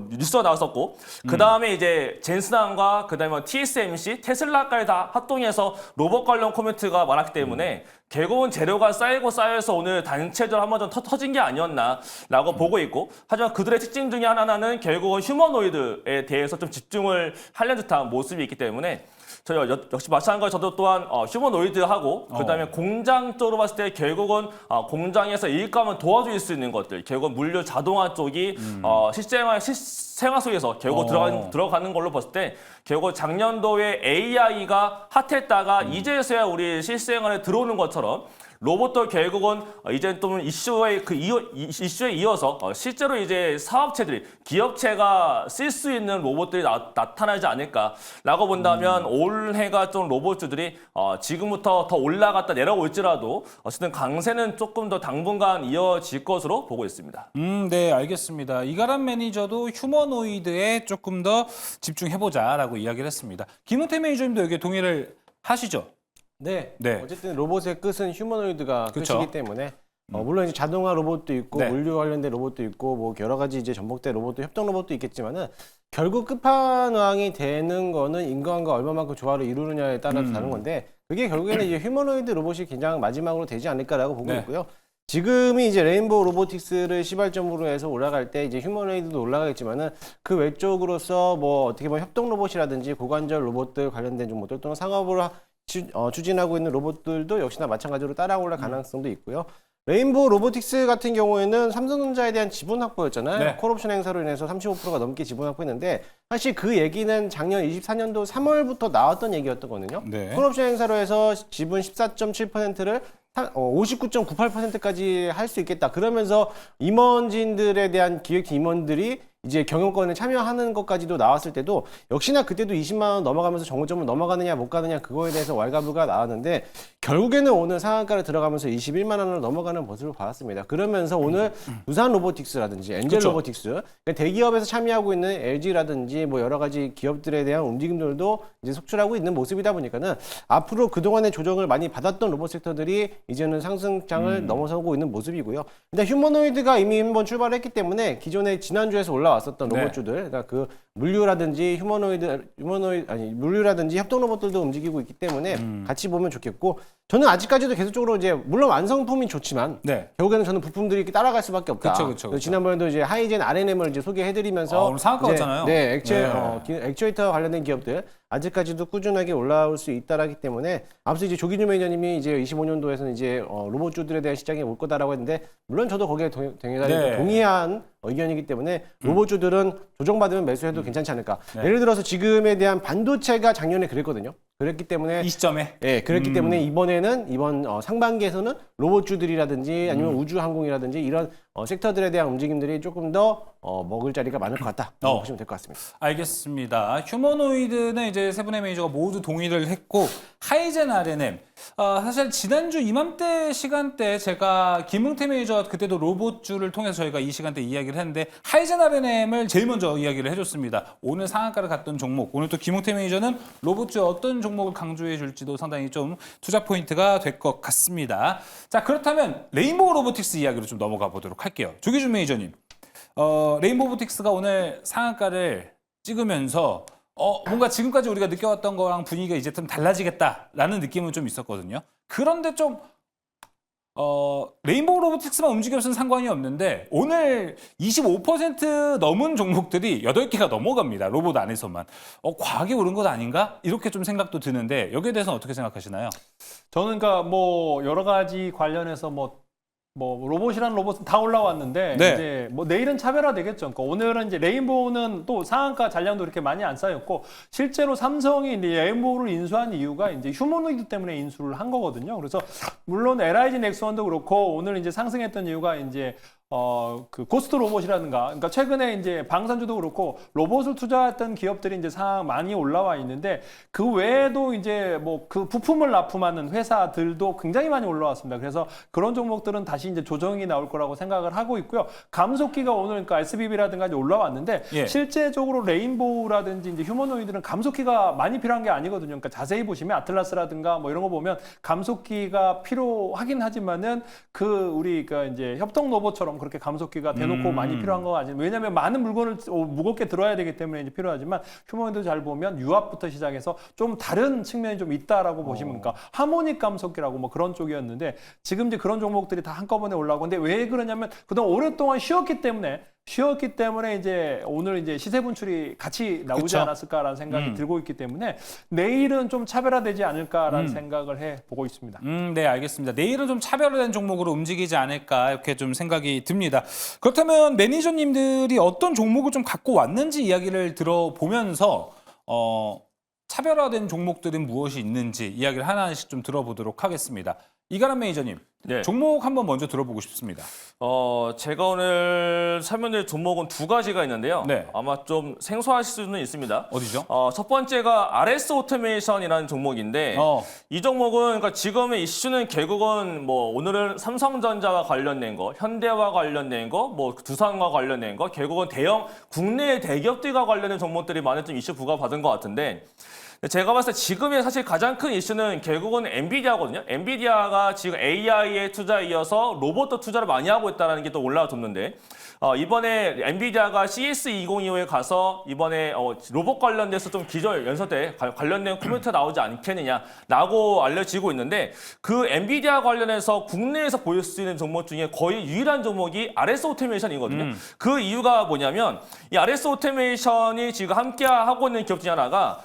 뉴스가 나왔었고 그 다음에 이제 젠슨왕과 그 다음에 TSMC, 테슬라까지 다 합동해서 로봇 관련 코멘트가 많았기 때문에 결국은 재료가 쌓이고 쌓여서 오늘 단체적으로 한번 좀 터진 게 아니었나라고 보고 있고 하지만 그들의 특징 중에 하나는 결국은 휴머노이드에 대해서 좀 집중을 하려는 듯한 모습이 있기 때문에 저 역시 마찬가지로 저도 또한 휴머노이드하고 그다음에 공장 쪽으로 봤을 때 결국은 공장에서 일감을 도와줄 수 있는 것들 결국은 물류 자동화 쪽이 생활 속에서 결국 들어가는 걸로 봤을 때 결국 작년도에 AI가 핫했다가 이제서야 우리 실생활에 들어오는 것처럼 로봇도 결국은 이제 또 이슈에 이어서 실제로 이제 사업체들이 기업체가 쓸 수 있는 로봇들이 나타나지 않을까라고 본다면 올해가 좀 로봇주들이 지금부터 더 올라갔다 내려올지라도 어쨌든 강세는 조금 더 당분간 이어질 것으로 보고 있습니다. 네, 알겠습니다. 이가람 매니저도 휴머노이드에 조금 더 집중해보자라고 이야기를 했습니다. 김은태 매니저님도 여기에 동의를 하시죠? 네. 네. 어쨌든 로봇의 끝은 휴머노이드가 그쵸. 끝이기 때문에 물론 이제 자동화 로봇도 있고 네. 물류 관련된 로봇도 있고 뭐 여러 가지 이제 전복된 로봇도 협동 로봇도 있겠지만은 결국 끝판왕이 되는 거는 인간과 얼마만큼 조화를 이루느냐에 따라서 다른 건데 그게 결국에는 이제 휴머노이드 로봇이 그냥 마지막으로 되지 않을까라고 보고 네. 있고요. 지금이 이제 레인보우 로보틱스를 시발점으로 해서 올라갈 때 이제 휴머노이드도 올라가겠지만은 그 외적으로서 뭐 어떻게 보면 협동 로봇이라든지 고관절 로봇들 관련된 종목들 또는 상업으로 추진하고 있는 로봇들도 역시나 마찬가지로 따라올 가능성도 있고요. 레인보우 로보틱스 같은 경우에는 삼성전자에 대한 지분 확보였잖아요. 네. 콜옵션 행사로 인해서 35%가 넘게 지분 확보했는데 사실 그 얘기는 작년 24년도 3월부터 나왔던 얘기였던 거거든요. 네. 콜옵션 행사로 해서 지분 14.7%를 59.98%까지 할 수 있겠다. 그러면서 임원진들에 대한 기획팀 임원들이 이제 경영권에 참여하는 것까지도 나왔을 때도 역시나 그때도 20만 원 넘어가면서 정점을 넘어가느냐 못 가느냐 그거에 대해서 왈가불가 나왔는데 결국에는 오늘 상한가를 들어가면서 21만 원을 넘어가는 모습을 봤습니다. 그러면서 오늘 두산 로보틱스라든지 엔젤 그쵸. 로보틱스 그러니까 대기업에서 참여하고 있는 LG라든지 뭐 여러 가지 기업들에 대한 움직임들도 이제 속출하고 있는 모습이다 보니까는 앞으로 그동안의 조정을 많이 받았던 로봇 섹터들이 이제는 상승장을 넘어서고 있는 모습이고요. 근데 휴머노이드가 이미 한번 출발했기 때문에 기존에 지난주에서 올라왔었던 네. 로봇주들 그러니까 그 물류라든지 물류라든지 협동 로봇들도 움직이고 있기 때문에 같이 보면 좋겠고 저는 아직까지도 계속적으로 이제 물론 완성품이 좋지만 네. 결국에는 저는 부품들이 이렇게 따라갈 수밖에 없다. 그쵸. 지난번에도 이제 하이젠 RNM을 이제 소개해드리면서 오늘 상한가 이제 왔잖아요. 네, 네. 액추에이터 관련된 기업들 아직까지도 꾸준하게 올라올 수 있다라기 때문에 앞서 이제 조기준 매니저님이 이제 25년도에서는 이제 로봇주들에 대한 시장이 올 거다라고 했는데 물론 저도 거기에 네. 동의한 의견이기 때문에 로봇주들은 조정받으면 매수해도 괜찮지 않을까. 네. 예를 들어서 지금에 대한 반도체가 작년에 그랬거든요. 그랬기 때문에 이 시점에 그랬기 때문에 이번 상반기에서는 로봇주들이라든지 아니면 우주항공이라든지 이런 섹터들에 대한 움직임들이 조금 더 먹을 자리가 많을 것 같다. 보시면 될 것 같습니다. 알겠습니다. 휴머노이드는 이제 세 분의 매니저가 모두 동의를 했고 하이젠 RNM 사실 지난주 이맘때 시간대 제가 김웅태 매니저 그때도 로봇주를 통해서 저희가 이 시간대 이야기를 했는데 하이젠 RNM을 제일 먼저 이야기를 해줬습니다. 오늘 상한가를 갔던 종목 오늘 또 김웅태 매니저는 로봇주에 어떤 종목을 강조해 줄지도 상당히 좀 투자 포인트가 될 것 같습니다. 자 그렇다면 레인보우 로보틱스 이야기로 좀 넘어가 보도록 할게요. 조기준 매니저님 레인보우 로보틱스가 오늘 상한가를 찍으면서 뭔가 지금까지 우리가 느껴왔던 거랑 분위기가 이제 좀 달라지겠다라는 느낌은 좀 있었거든요. 그런데 좀 레인보우 로보틱스만 움직였으면 상관이 없는데 오늘 25% 넘은 종목들이 8개가 넘어갑니다. 로봇 안에서만. 과하게 오른 것 아닌가? 이렇게 좀 생각도 드는데 여기에 대해서는 어떻게 생각하시나요? 저는 그러니까 뭐 여러 가지 관련해서 뭐 로봇이란 로봇은 다 올라왔는데 네. 이제 뭐 내일은 차별화되겠죠. 그러니까 오늘은 이제 레인보우는 또 상한가 잔량도 이렇게 많이 안 쌓였고 실제로 삼성이 이제 레인보우를 인수한 이유가 이제 휴머노이드 때문에 인수를 한 거거든요. 그래서 물론 LIG 넥스원도 그렇고 오늘 이제 상승했던 이유가 이제 그 고스트 로봇이라든가, 그러니까 최근에 이제 방산주도 그렇고 로봇을 투자했던 기업들이 이제 상황 많이 올라와 있는데 그 외에도 이제 뭐 그 부품을 납품하는 회사들도 굉장히 많이 올라왔습니다. 그래서 그런 종목들은 다시 이제 조정이 나올 거라고 생각을 하고 있고요. 감속기가 오늘 그러니까 SBB라든가 이제 올라왔는데 예. 실제적으로 레인보우라든지 이제 휴머노이드는 감속기가 많이 필요한 게 아니거든요. 그러니까 자세히 보시면 아틀라스라든가 뭐 이런 거 보면 감속기가 필요하긴 하지만은 그 우리가 이제 협동 로봇처럼 그렇게 감속기가 대놓고 많이 필요한 거 아니에요. 왜냐하면 많은 물건을 무겁게 들어야 되기 때문에 이제 필요하지만 휴머노이드 잘 보면 유압부터 시작해서 좀 다른 측면이 좀 있다라고 보시면 그러니까 하모닉 감속기라고 뭐 그런 쪽이었는데 지금 이제 그런 종목들이 다 한꺼번에 올라오고 근데 왜 그러냐면 그동안 오랫동안 쉬었기 때문에 이제 오늘 이제 시세 분출이 같이 나오지 그쵸? 않았을까라는 생각이 들고 있기 때문에 내일은 좀 차별화되지 않을까라는 생각을 해 보고 있습니다. 네, 알겠습니다. 내일은 좀 차별화된 종목으로 움직이지 않을까 이렇게 좀 생각이 듭니다. 그렇다면 매니저님들이 어떤 종목을 좀 갖고 왔는지 이야기를 들어보면서 차별화된 종목들은 무엇이 있는지 이야기를 하나씩 좀 들어보도록 하겠습니다. 이가람 매니저님, 네. 종목 한번 먼저 들어보고 싶습니다. 제가 오늘 설명드릴 종목은 두 가지가 있는데요. 네. 아마 좀 생소하실 수는 있습니다. 어디죠? 첫 번째가 RS 오토메이션이라는 종목인데 이 종목은 그러니까 지금의 이슈는 결국은 뭐 오늘은 삼성전자와 관련된 거, 현대와 관련된 거, 뭐 두산과 관련된 거, 결국은 대형 국내 대기업들과 관련된 종목들이 많이 좀 이슈 부과받은 것 같은데 제가 봤을 때 지금의 사실 가장 큰 이슈는 결국은 엔비디아거든요. 엔비디아가 지금 AI에 투자에 이어서 로봇도 투자를 많이 하고 있다는 게 또 올라와줬는데 이번에 엔비디아가 CS2025에 가서 이번에 로봇 관련돼서 좀 기존 연서 때 관련된 컴퓨터 나오지 않겠느냐라고 알려지고 있는데 그 엔비디아 관련해서 국내에서 보일 수 있는 종목 중에 거의 유일한 종목이 RS 오토메이션이거든요. 그 이유가 뭐냐면 이 RS 오토메이션이 지금 함께 하고 있는 기업 중에 하나가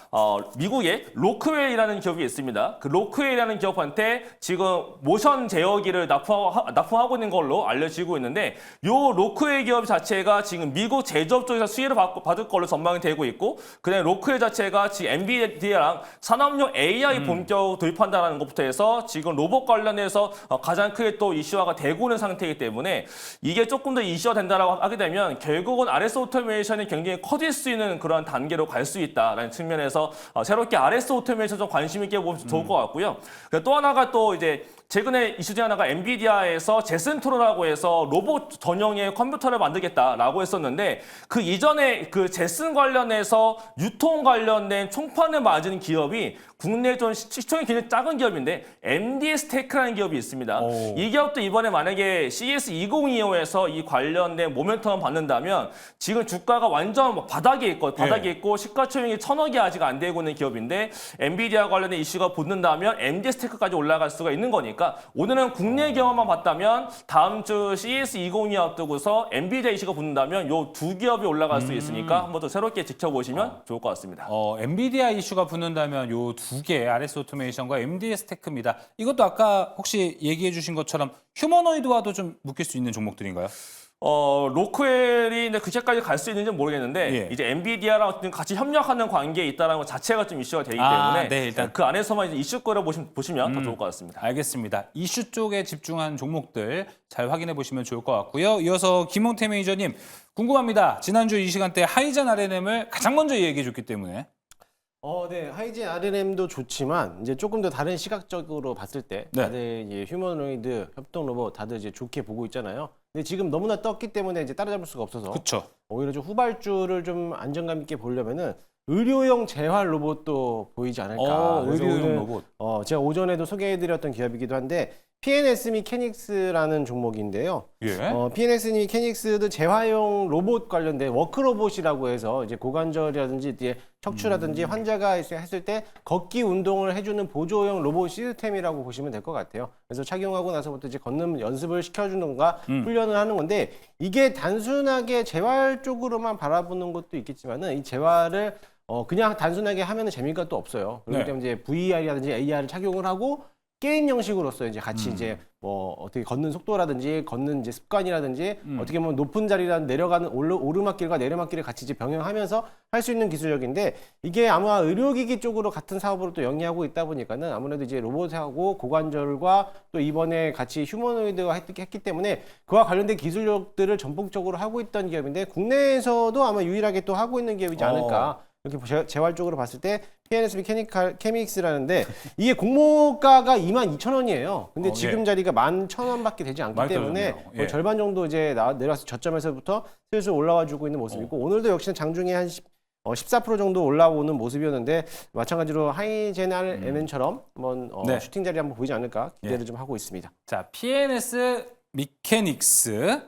미국의 로크웰이라는 기업이 있습니다. 그 로크웰이라는 기업한테 지금 모션 제어기를 납품하고 있는 걸로 알려지고 있는데 요 로크웰 기업 자체가 지금 미국 제조업 쪽에서 수혜를 받을 걸로 전망이 되고 있고 그다음에 로크웰 자체가 지금 엔비디아랑 산업용 AI 본격 도입한다는 것부터 해서 지금 로봇 관련해서 가장 크게 또 이슈화가 되고 있는 상태이기 때문에 이게 조금 더 이슈화 된다라고 하게 되면 결국은 RS 오토메이션이 굉장히 커질 수 있는 그런 단계로 갈 수 있다라는 측면에서 새롭게 RS 오토메이션 좀 관심 있게 보면 좋을 것 같고요. 또 하나가 또 이제 최근에 이슈 중 하나가 엔비디아에서 제슨트로라고 해서 로봇 전용의 컴퓨터를 만들겠다라고 했었는데 그 이전에 그 제슨 관련해서 유통 관련된 총판을 맞은 기업이 국내 좀 시총이 굉장히 작은 기업인데 MDS테크라는 기업이 있습니다. 이 기업도 이번에 만약에 CS2025에서 이 관련된 모멘텀을 받는다면 지금 주가가 완전 바닥에 있고 시가총액이 1,000억이 아직 안 되고 있는 기업인데 엔비디아 관련된 이슈가 붙는다면 MDS테크까지 올라갈 수가 있는 거니까 오늘은 국내 경험만 봤다면 다음 주 CS2025 앞두고서 엔비디아 이슈가 붙는다면 요 두 기업이 올라갈 수 있으니까 한번 더 새롭게 지켜보시면 좋을 것 같습니다. 엔비디아 이슈가 붙는다면 요 두 개, RS 오토메이션과 MDS 테크입니다. 이것도 아까 혹시 얘기해 주신 것처럼 휴머노이드와도 좀 묶일 수 있는 종목들인가요? 로크웰이 그제까지 갈 수 있는지는 모르겠는데 예. 이제 엔비디아랑 어쨌든 같이 협력하는 관계에 있다는 것 자체가 좀 이슈가 되기 때문에 네, 일단. 그 안에서만 이제 이슈거를 보시면 더 좋을 것 같습니다. 알겠습니다. 이슈 쪽에 집중한 종목들 잘 확인해 보시면 좋을 것 같고요. 이어서 김홍태 매니저님 궁금합니다. 지난주 이 시간대 하이젠 RNM을 가장 먼저 얘기해 줬기 때문에 네, 하이젠 RNM도 좋지만 이제 조금 더 다른 시각적으로 봤을 때 네. 다들 이제 휴머노이드 협동 로봇 다들 이제 좋게 보고 있잖아요. 근데 지금 너무나 떴기 때문에 이제 따라잡을 수가 없어서 그렇죠. 오히려 좀 후발주를 좀 안정감 있게 보려면은 의료용 재활 로봇도 보이지 않을까. 그래서 의료용 오늘 로봇. 제가 오전에도 소개해드렸던 기업이기도 한데 PNS 미케닉스라는 종목인데요. 예. PNS 미케닉스도 재활용 로봇 관련된 워크 로봇이라고 해서 이제 고관절이라든지 이제 척추라든지 환자가 했을 때 걷기 운동을 해주는 보조용 로봇 시스템이라고 보시면 될 것 같아요. 그래서 착용하고 나서부터 이제 걷는 연습을 시켜주는가 훈련을 하는 건데 이게 단순하게 재활 쪽으로만 바라보는 것도 있겠지만은 이 재활을 그냥 단순하게 하면은 재미가 또 없어요. 그렇기 네. 때문에 이제 VR이라든지 AR을 착용을 하고 게임 형식으로서 이제 같이 이제 뭐 어떻게 걷는 속도라든지 걷는 이제 습관이라든지 어떻게 보면 높은 자리랑 내려가는 오르막길과 내리막길을 같이 이제 병행하면서 할 수 있는 기술력인데 이게 아마 의료기기 쪽으로 같은 사업으로 또 영위하고 있다 보니까는 아무래도 이제 로봇하고 고관절과 또 이번에 같이 휴머노이드가 했기 때문에 그와 관련된 기술력들을 전폭적으로 하고 있던 기업인데 국내에서도 아마 유일하게 또 하고 있는 기업이지 않을까. 이렇게 재활 쪽으로 봤을 때 PNSB 케믹스라는데 이게 공모가가 22,000원이에요. 근데 지금 자리가 11,000원밖에 되지 않기 많이 때문에 떨어졌네요. 예. 거의 절반 정도 이제 내려와서 저점에서부터 슬슬 올라와 주고 있는 모습이고 오늘도 역시나 장중에 한 14% 정도 올라오는 모습이었는데 마찬가지로 하이젠 RNN처럼 한번 네. 슈팅 자리 한번 보이지 않을까 기대를 좀 하고 있습니다. 자, PNS 미케닉스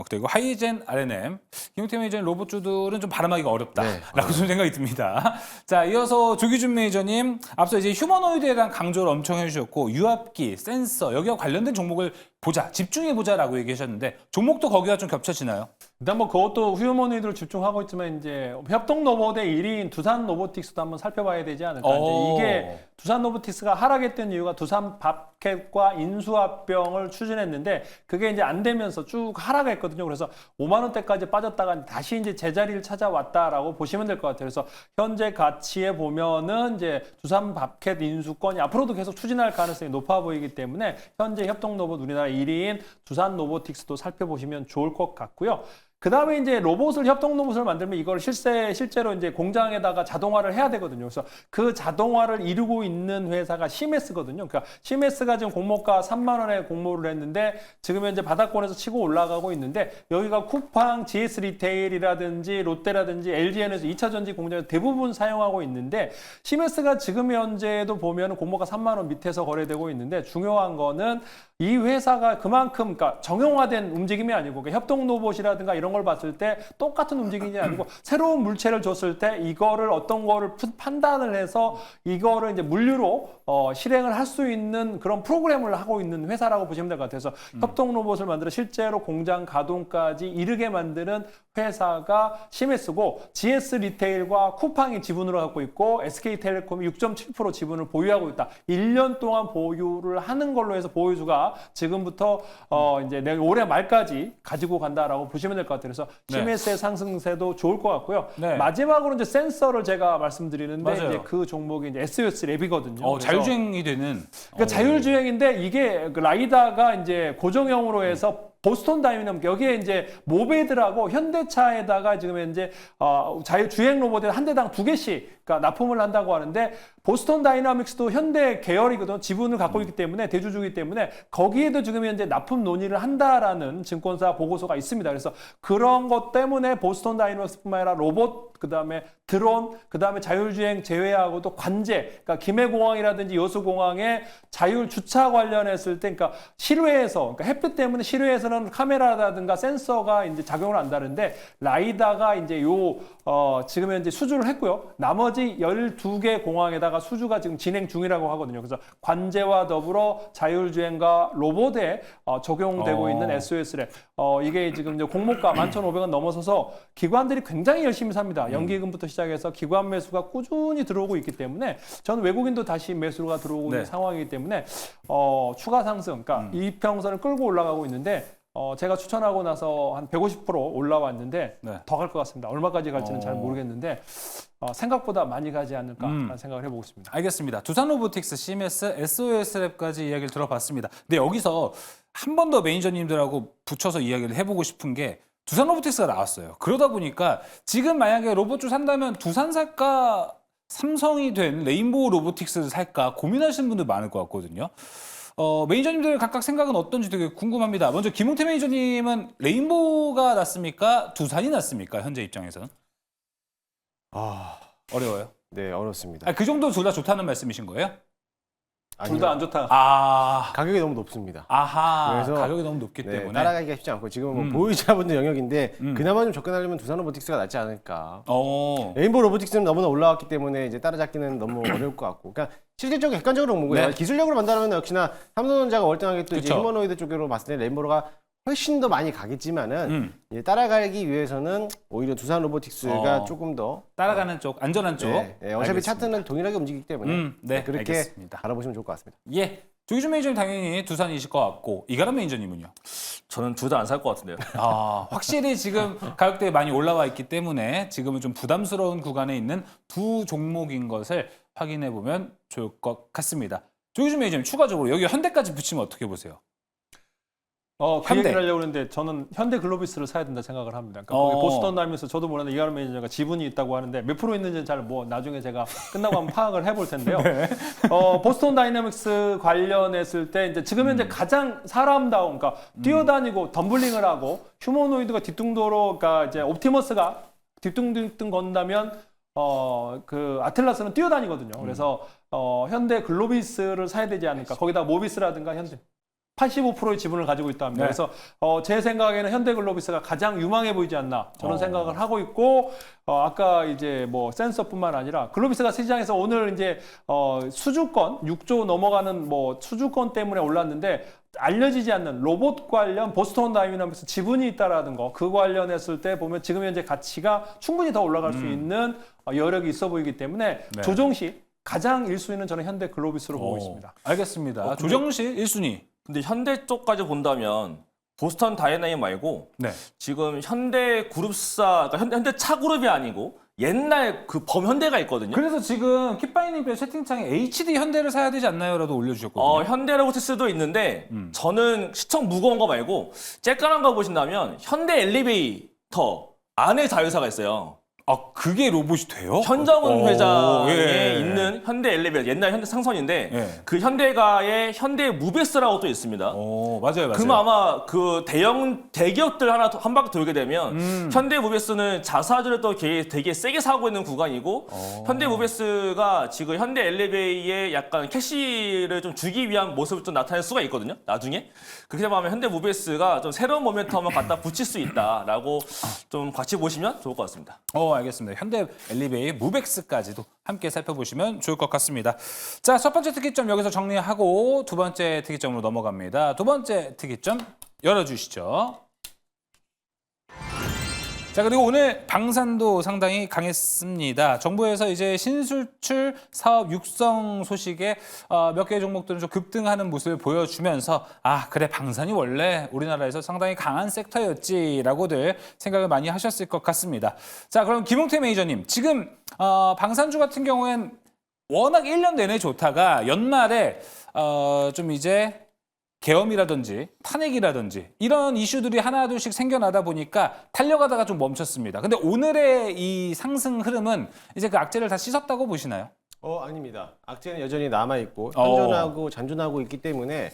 그리고 하이젠 RNM 김용태 매니저님 로봇주들은 좀 발음하기가 어렵다라고 좀 생각이 듭니다. 자, 이어서 조기준 매니저님 앞서 이제 휴머노이드에 대한 강조를 엄청 해주셨고 유압기, 센서 여기와 관련된 종목을 보자, 집중해 보자라고 얘기하셨는데 종목도 거기가 좀 겹쳐지나요? 일단 뭐 그것도 휴머노이드를 집중하고 있지만 이제 협동 로봇의 1위인 두산 로보틱스도 한번 살펴봐야 되지 않을까. 이제 이게 두산 로보틱스가 하락했던 이유가 두산 밥캣과 인수합병을 추진했는데 그게 이제 안 되면서 쭉 하락했거든요. 그래서 5만 원대까지 빠졌다가 다시 이제 제자리를 찾아왔다라고 보시면 될 것 같아요. 그래서 현재 가치에 보면은 이제 두산 밥캣 인수권이 앞으로도 계속 추진할 가능성이 높아 보이기 때문에 현재 협동 로봇 우리나라 1위인 두산 로보틱스도 살펴보시면 좋을 것 같고요. 그 다음에 이제 로봇을 협동 로봇을 만들면 이걸 실제로 이제 공장에다가 자동화를 해야 되거든요. 그래서 그 자동화를 이루고 있는 회사가 시메스거든요. 그러니까 시메스가 지금 공모가 3만 원에 공모를 했는데 지금 현재 바닥권에서 치고 올라가고 있는데 여기가 쿠팡, GS 리테일이라든지 롯데라든지 LG에너지 2차 전지 공장에서 대부분 사용하고 있는데 시메스가 지금 현재도 보면 공모가 3만 원 밑에서 거래되고 있는데 중요한 거는 이 회사가 그만큼 그러니까 정형화된 움직임이 아니고 그러니까 협동 로봇이라든가 이런 걸 봤을 때 똑같은 움직임이 아니고 새로운 물체를 줬을 때 이거를 어떤 거를 판단을 해서 이거를 이제 물류로 실행을 할 수 있는 그런 프로그램을 하고 있는 회사라고 보시면 될 것 같아요. 그래서 협동 로봇을 만들어 실제로 공장 가동까지 이르게 만드는 회사가 시메스고 GS 리테일과 쿠팡이 지분을 갖고 있고 SK텔레콤이 6.7% 지분을 보유하고 있다. 1년 동안 보유를 하는 걸로 해서 보유주가 지금부터 이제 내일 올해 말까지 가지고 간다라고 보시면 될 것 같아요. 그래서 시메스의 상승세도 좋을 것 같고요. 네. 마지막으로 이제 센서를 제가 말씀드리는데 맞아요. 이제 그 종목이 이제 SOS 랩이거든요. 자율주행이 되는 그러니까 자율주행인데 이게 그 라이다가 이제 고정형으로 해서 보스턴 다이내믹 여기에 이제 모베드라고 현대차에다가 지금 현재 자율주행 로봇에 한 대당 2개씩 그러니까 납품을 한다고 하는데 보스턴 다이나믹스도 현대 계열이거든 지분을 갖고 있기 때문에 대주주이기 때문에 거기에도 지금 현재 납품 논의를 한다라는 증권사 보고서가 있습니다. 그래서 그런 것 때문에 보스턴 다이나믹스뿐만 아니라 로봇 그다음에 드론, 그다음에 자율주행 제외하고도 관제, 그러니까 김해공항이라든지 여수공항에 자율 주차 관련했을 때, 그러니까 실외에서, 그러니까 햇빛 때문에 실외에서는 카메라라든가 센서가 이제 작용을 한다는데 라이다가 이제 지금 현재 수주를 했고요. 나머지 12개 공항에다가 수주가 지금 진행 중이라고 하거든요. 그래서 관제와 더불어 자율주행과 로봇에 적용되고 있는 SOS랩. 이게 지금 이제 공모가 11,500원 넘어서서 기관들이 굉장히 열심히 삽니다. 연기금부터 시작해서 기관 매수가 꾸준히 들어오고 있기 때문에 저는 외국인도 다시 매수가 들어오고 있는 상황이기 때문에 추가 상승, 그러니까 이평선을 끌고 올라가고 있는데 제가 추천하고 나서 한 150% 올라왔는데 더 갈 것 같습니다. 얼마까지 갈지는 잘 모르겠는데 생각보다 많이 가지 않을까라는 생각을 해보고 있습니다. 알겠습니다. 두산 로보틱스, 시메스, SOS랩까지 이야기를 들어봤습니다. 근데 여기서 한 번 더 매니저님들하고 붙여서 이야기를 해보고 싶은 게 두산 로보틱스가 나왔어요. 그러다 보니까 지금 만약에 로봇주 산다면 두산 살까 삼성이 된 레인보우 로보틱스를 살까 고민하시는 분들 많을 것 같거든요. 매니저님들 각각 생각은 어떤지 되게 궁금합니다. 먼저 김용태 매니저님은 레인보우가 낫습니까? 두산이 낫습니까? 현재 입장에서는? 어려워요. 네, 어렵습니다. 그 정도 둘 다 좋다는 말씀이신 거예요? 둘 다 안 좋다. 아, 가격이 너무 높습니다. 아하. 그래서 가격이 너무 높기 네, 때문에. 따라가기가 쉽지 않고 지금 뭐 보유자분들 영역인데 그나마 좀 접근하려면 두산 로보틱스가 낫지 않을까. 레인보우 로보틱스는 너무나 올라왔기 때문에 이제 따라잡기는 너무 어려울 것 같고. 그러니까 실질적으로 객관적으로 본 거예요. 네. 기술력으로 본다면 역시나 삼성전자가 월등하게 또 이제 그쵸. 휴머노이드 쪽으로 봤을 때 레인보우가 훨씬 더 많이 가겠지만은 이제 따라가기 위해서는 오히려 두산 로보틱스가 조금 더 따라가는 쪽, 안전한 쪽. 네, 네, 어차피 알겠습니다. 차트는 동일하게 움직이기 때문에 네, 그렇게 알겠습니다. 바라보시면 좋을 것 같습니다. 예. 조기준 매니저는 당연히 두산이실 것 같고 이가람 매니저님은요? 저는 둘 다 안 살 것 같은데요. 아, 확실히 지금 가격대에 많이 올라와 있기 때문에 지금은 좀 부담스러운 구간에 있는 두 종목인 것을 확인해 보면 좋을 것 같습니다. 조기준 매니저님 추가적으로 여기 현대까지 붙이면 어떻게 보세요? 그 현대. 얘기를 하려고 했는데 저는 현대 글로비스를 사야 된다 생각을 합니다. 그러니까 거기 보스턴 다니면서 저도 모르는 이가람 매니저가 지분이 있다고 하는데 몇 프로 있는지는 잘 뭐 나중에 제가 끝나고 한번 파악을 해볼 텐데요. 보스턴 다이내믹스 관련했을 때 이제 지금 현재 가장 사람다운, 그러니까 뛰어다니고 덤블링을 하고 휴머노이드가 뒤뚱도로, 그러니까 이제 옵티머스가 뒤뚱뒤뚱 건다면 그 아틀라스는 뛰어다니거든요. 그래서 현대 글로비스를 사야 되지 않을까. 거기다 모비스라든가 현대 85%의 지분을 가지고 있다 합니다. 네. 그래서 제 생각에는 현대글로비스가 가장 유망해 보이지 않나 저는 생각을 하고 있고, 아까 이제 뭐 센서뿐만 아니라 글로비스가 시장에서 오늘 이제 수주권 6조 넘어가는 뭐 수주권 때문에 올랐는데 알려지지 않는 로봇 관련 보스턴 다이내믹스 지분이 있다라는 거, 그 관련했을 때 보면 지금 현재 가치가 충분히 더 올라갈 수 있는 여력이 있어 보이기 때문에 네. 조정 시 가장 1순위는 저는 현대글로비스로 보고 있습니다. 알겠습니다. 조정실 1순위. 근데 현대 쪽까지 본다면 보스턴 다이나믹 말고 네. 지금 현대 그룹사, 그러니까 현대 차 그룹이 아니고 옛날 그 범현대가 있거든요. 그래서 지금 kit바이님께서 채팅창에 HD 현대를 사야 되지 않나요?라도 올려주셨거든요. 현대로보틱스도 있는데 저는 시청 무거운 거 말고 쬐깐한 거 보신다면 현대 엘리베이터 안에 자회사가 있어요. 아, 그게 로봇이 돼요? 현정은 오, 회장에 예. 있는 현대 엘리베이터, 옛날 현대 상선인데 예. 그 현대가의 현대 무베스라고 또 있습니다. 맞아요. 그러면 아마 그 대기업들 하나 한 바퀴 돌게 되면 현대모비스는 자사주를 또 되게 세게 사고 있는 구간이고, 현대모비스가 지금 현대 엘리베이에 약간 캐시를 좀 주기 위한 모습을 좀 나타낼 수가 있거든요. 나중에 그렇게 되면 현대모비스가 좀 새로운 모멘텀을 갖다 붙일 수 있다라고 좀 같이 보시면 좋을 것 같습니다. 알겠습니다. 현대 엘리베이 무벡스까지도 함께 살펴보시면 좋을 것 같습니다. 자, 첫 번째 특이점 여기서 정리하고 두 번째 특이점으로 넘어갑니다. 두 번째 특이점 열어주시죠. 자, 그리고 오늘 방산도 상당히 강했습니다. 정부에서 이제 신수출 사업 육성 소식에 몇 개의 종목들은 좀 급등하는 모습을 보여주면서 그래, 방산이 원래 우리나라에서 상당히 강한 섹터였지라고들 생각을 많이 하셨을 것 같습니다. 자, 그럼 김용태 매니저님, 지금 방산주 같은 경우엔 워낙 1년 내내 좋다가 연말에 좀 이제 계엄이라든지 탄핵이라든지 이런 이슈들이 하나둘씩 생겨나다 보니까 달려가다가 좀 멈췄습니다. 근데 오늘의 이 상승 흐름은 이제 그 악재를 다 씻었다고 보시나요? 아닙니다. 악재는 여전히 남아있고 현존하고 잔존하고 있기 때문에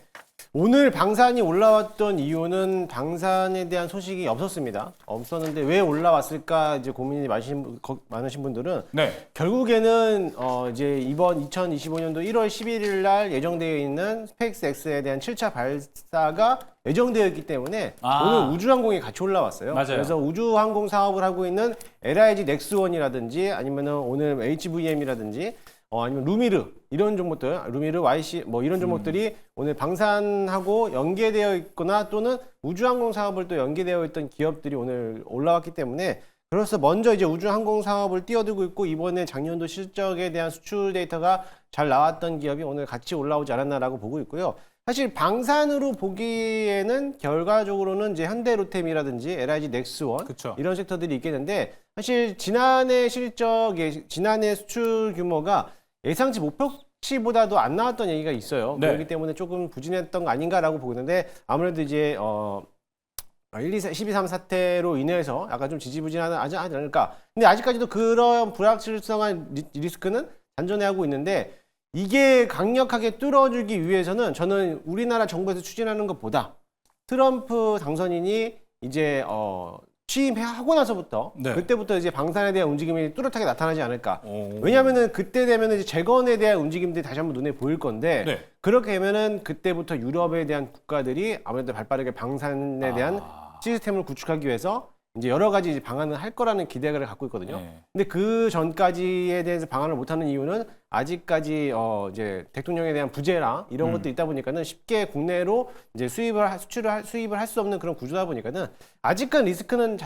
오늘 방산이 올라왔던 이유는 방산에 대한 소식이 없었는데 왜 올라왔을까 이제 고민이 많으신 분들은 네. 결국에는 이제 이번 2025년도 1월 11일 날 예정되어 있는 스페이스X에 대한 7차 발사가 예정되어 있기 때문에 오늘 우주항공이 같이 올라왔어요. 맞아요. 그래서 우주항공 사업을 하고 있는 LIG 넥스원이라든지 아니면은 오늘 HVM이라든지 아니면 루미르 이런 종목들, 루미르, YC 뭐 이런 종목들이 오늘 방산하고 연계되어 있거나 또는 우주항공 사업을 또 연계되어 있던 기업들이 오늘 올라왔기 때문에, 그래서 먼저 이제 우주항공 사업을 뛰어들고 있고 이번에 작년도 실적에 대한 수출 데이터가 잘 나왔던 기업이 오늘 같이 올라오지 않았나라고 보고 있고요. 사실 방산으로 보기에는 결과적으로는 이제 현대로템이라든지 LIG 넥스원 그쵸. 이런 섹터들이 있겠는데, 사실 지난해 지난해 수출 규모가 예상치 목표치보다도 안 나왔던 얘기가 있어요. 네. 그렇기 때문에 조금 부진했던 거 아닌가라고 보는데, 아무래도 이제 12.3 사태로 인해서 약간 좀 지지부진하지 않을까. 근데 아직까지도 그런 불확실성한 리스크는 잔존해하고 있는데, 이게 강력하게 뚫어주기 위해서는 저는 우리나라 정부에서 추진하는 것보다 트럼프 당선인이 이제 취임하고 나서부터 네. 그때부터 이제 방산에 대한 움직임이 뚜렷하게 나타나지 않을까. 오. 왜냐하면은 그때 되면은 이제 재건에 대한 움직임들이 다시 한번 눈에 보일 건데 네. 그렇게 되면은 그때부터 유럽에 대한 국가들이 아무래도 발빠르게 방산에 대한 시스템을 구축하기 위해서 이제 여러 가지 이제 방안을 할 거라는 기대를 갖고 있거든요. 네. 근데 그 전까지에 대해서 방안을 못하는 이유는 아직까지 이제 대통령에 대한 부재랑 이런 것도 있다 보니까는 쉽게 국내로 이제 수입을 할 수 없는 그런 구조다 보니까는 아직은 리스크는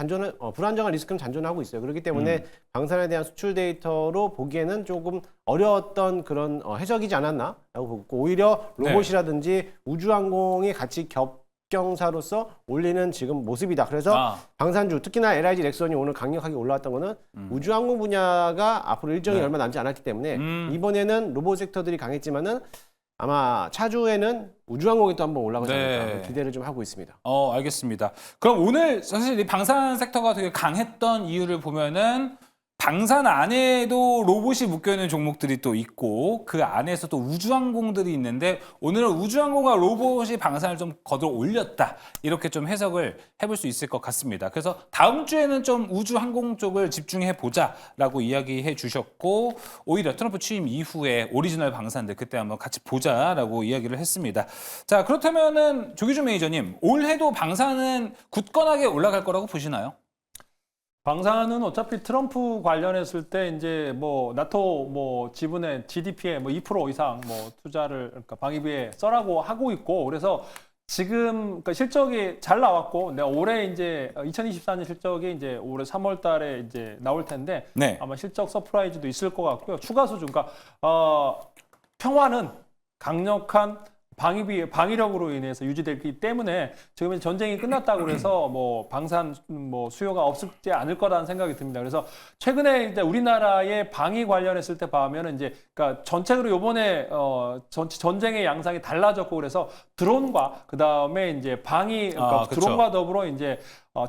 불안정한 리스크는 잔존하고 있어요. 그렇기 때문에 방산에 대한 수출 데이터로 보기에는 조금 어려웠던 그런 해석이지 않았나라고 보고 오히려 로봇이라든지 우주항공이 같이 경사로서 올리는 지금 모습이다. 그래서 방산주 특히나 LIG 렉선이 오늘 강력하게 올라왔던 거는 우주항공 분야가 앞으로 일정이 얼마 남지 않았기 때문에 이번에는 로봇 섹터들이 강했지만은 아마 차주에는 우주항공이 또 한번 올라가지 않을까 기대를 좀 하고 있습니다. 알겠습니다. 그럼 오늘 사실 이 방산 섹터가 되게 강했던 이유를 보면은 방산 안에도 로봇이 묶여있는 종목들이 또 있고 그 안에서 또 우주항공들이 있는데 오늘은 우주항공과 로봇이 방산을 좀 거들어 올렸다 이렇게 좀 해석을 해볼 수 있을 것 같습니다. 그래서 다음 주에는 좀 우주항공 쪽을 집중해 보자라고 이야기해 주셨고 오히려 트럼프 취임 이후에 오리지널 방산들 그때 한번 같이 보자라고 이야기를 했습니다. 자 그렇다면은 조기준 매니저님 올해도 방산은 굳건하게 올라갈 거라고 보시나요? 방산은 어차피 트럼프 관련했을 때 이제 뭐 나토 뭐 지분의 GDP의 뭐 2% 이상 뭐 투자를 그러니까 방위비에 써라고 하고 있고 그래서 지금 그러니까 실적이 잘 나왔고 올해 이제 2024년 실적이 이제 올해 3월 달에 이제 나올 텐데 네. 아마 실적 서프라이즈도 있을 것 같고요. 추가 수준 그러니까 평화는 강력한 방위력으로 인해서 유지되기 때문에 지금 전쟁이 끝났다고 그래서 뭐 방산 뭐 수요가 없지 않을 거라는 생각이 듭니다. 그래서 최근에 이제 우리나라의 방위 관련했을 때 보면은 이제 그러니까 전체적으로 요번에 전쟁의 양상이 달라졌고 그래서 드론과 그다음에 이제 그러니까 그쵸. 드론과 더불어 이제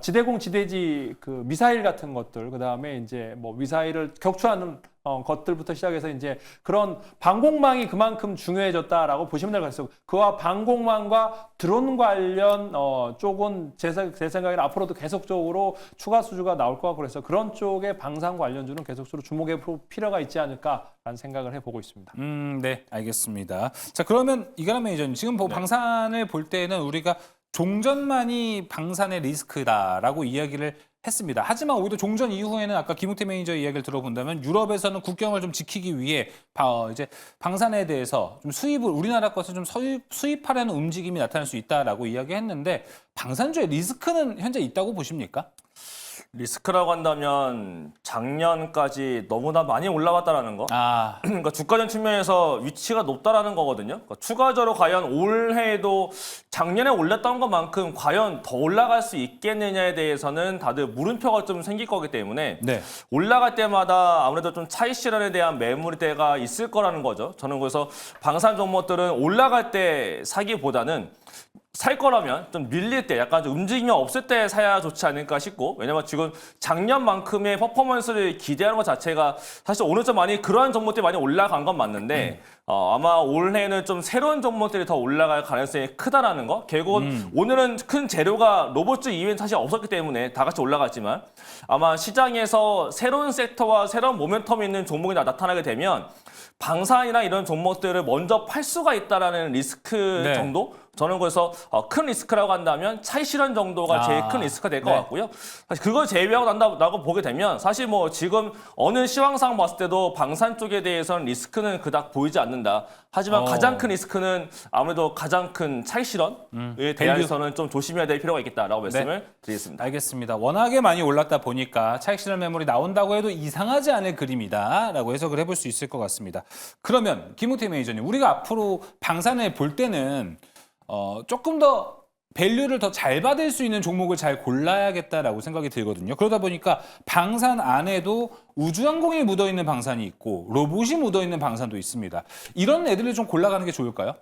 지대공 지대지 그 미사일 같은 것들 그다음에 이제 뭐 미사일을 격추하는 것들부터 시작해서 이제 그런 방공망이 그만큼 중요해졌다라고 보시면 될 것 같아요. 그와 방공망과 드론 관련 쪽은 제 생각에는 앞으로도 계속적으로 추가 수주가 나올 것 같고 그래서 그런 쪽의 방산 관련주는 계속적으로 주목해 볼 필요가 있지 않을까라는 생각을 해보고 있습니다. 네, 알겠습니다. 자, 그러면 이가람 매니저님 지금 방산을 볼 때는 우리가 종전만이 방산의 리스크다라고 이야기를 했습니다. 하지만 오히려 종전 이후에는 아까 김웅태 매니저 이야기를 들어본다면 유럽에서는 국경을 좀 지키기 위해 이제 방산에 대해서 좀 우리나라 것을 좀 수입하려는 움직임이 나타날 수 있다라고 이야기했는데 방산주의 리스크는 현재 있다고 보십니까? 리스크라고 한다면 작년까지 너무나 많이 올라왔다라는 거. 그러니까 주가전 측면에서 위치가 높다라는 거거든요. 그러니까 추가적으로 과연 올해에도 작년에 올랐던 것만큼 과연 더 올라갈 수 있겠느냐에 대해서는 다들 물음표가 좀 생길 거기 때문에 올라갈 때마다 아무래도 좀 차익 실현에 대한 매물대가 있을 거라는 거죠. 저는 그래서 방산 종목들은 올라갈 때 사기보다는 살 거라면 좀 밀릴 때 약간 좀 움직임이 없을 때 사야 좋지 않을까 싶고 왜냐면 지금 작년만큼의 퍼포먼스를 기대하는 것 자체가 사실 오늘 좀 많이 그러한 종목들이 많이 올라간 건 맞는데 아마 올해는 좀 새로운 종목들이 더 올라갈 가능성이 크다라는 거 결국은 오늘은 큰 재료가 로봇주 이외엔 사실 없었기 때문에 다 같이 올라갔지만 아마 시장에서 새로운 섹터와 새로운 모멘텀이 있는 종목이 나타나게 되면 방산이나 이런 종목들을 먼저 팔 수가 있다라는 리스크 정도? 저는 그래서 큰 리스크라고 한다면 차익 실현 정도가 제일 큰 리스크가 될 것 같고요. 사실 그걸 제외하고 난다고 보게 되면 사실 뭐 지금 어느 시황상 봤을 때도 방산 쪽에 대해서는 리스크는 그닥 보이지 않는다. 하지만 가장 큰 리스크는 아무래도 가장 큰 차익 실현에 대해서는 좀 조심해야 될 필요가 있겠다라고 말씀을 드리겠습니다. 알겠습니다. 워낙에 많이 올랐다 보니까 차익 실현 매물이 나온다고 해도 이상하지 않을 그림이다라고 해석을 해볼 수 있을 것 같습니다. 그러면 김웅태 매니저님, 우리가 앞으로 방산을 볼 때는 조금 더 밸류를 더 잘 받을 수 있는 종목을 잘 골라야겠다라고 생각이 들거든요. 그러다 보니까 방산 안에도 우주항공이 묻어있는 방산이 있고 로봇이 묻어있는 방산도 있습니다. 이런 애들을 좀 골라가는 게 좋을까요?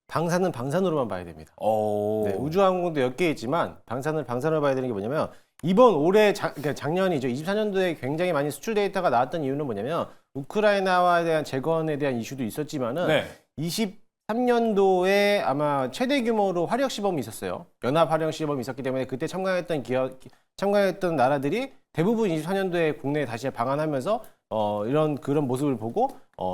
방산은 방산으로만 봐야 됩니다. 네, 우주항공도 몇 개 있지만 방산을 방산으로 봐야 되는 게 뭐냐면 이번 올해 그러니까 작년이죠. 24년도에 굉장히 많이 수출 데이터가 나왔던 이유는 뭐냐면 우크라이나에 대한 재건에 대한 이슈도 있었지만은 23년도에 아마 최대 규모로 화력 시범이 있었어요. 연합 화력 시범이 있었기 때문에 그때 참가했던 참가했던 나라들이 대부분 24년도에 국내에 다시 방한하면서 그런 모습을 보고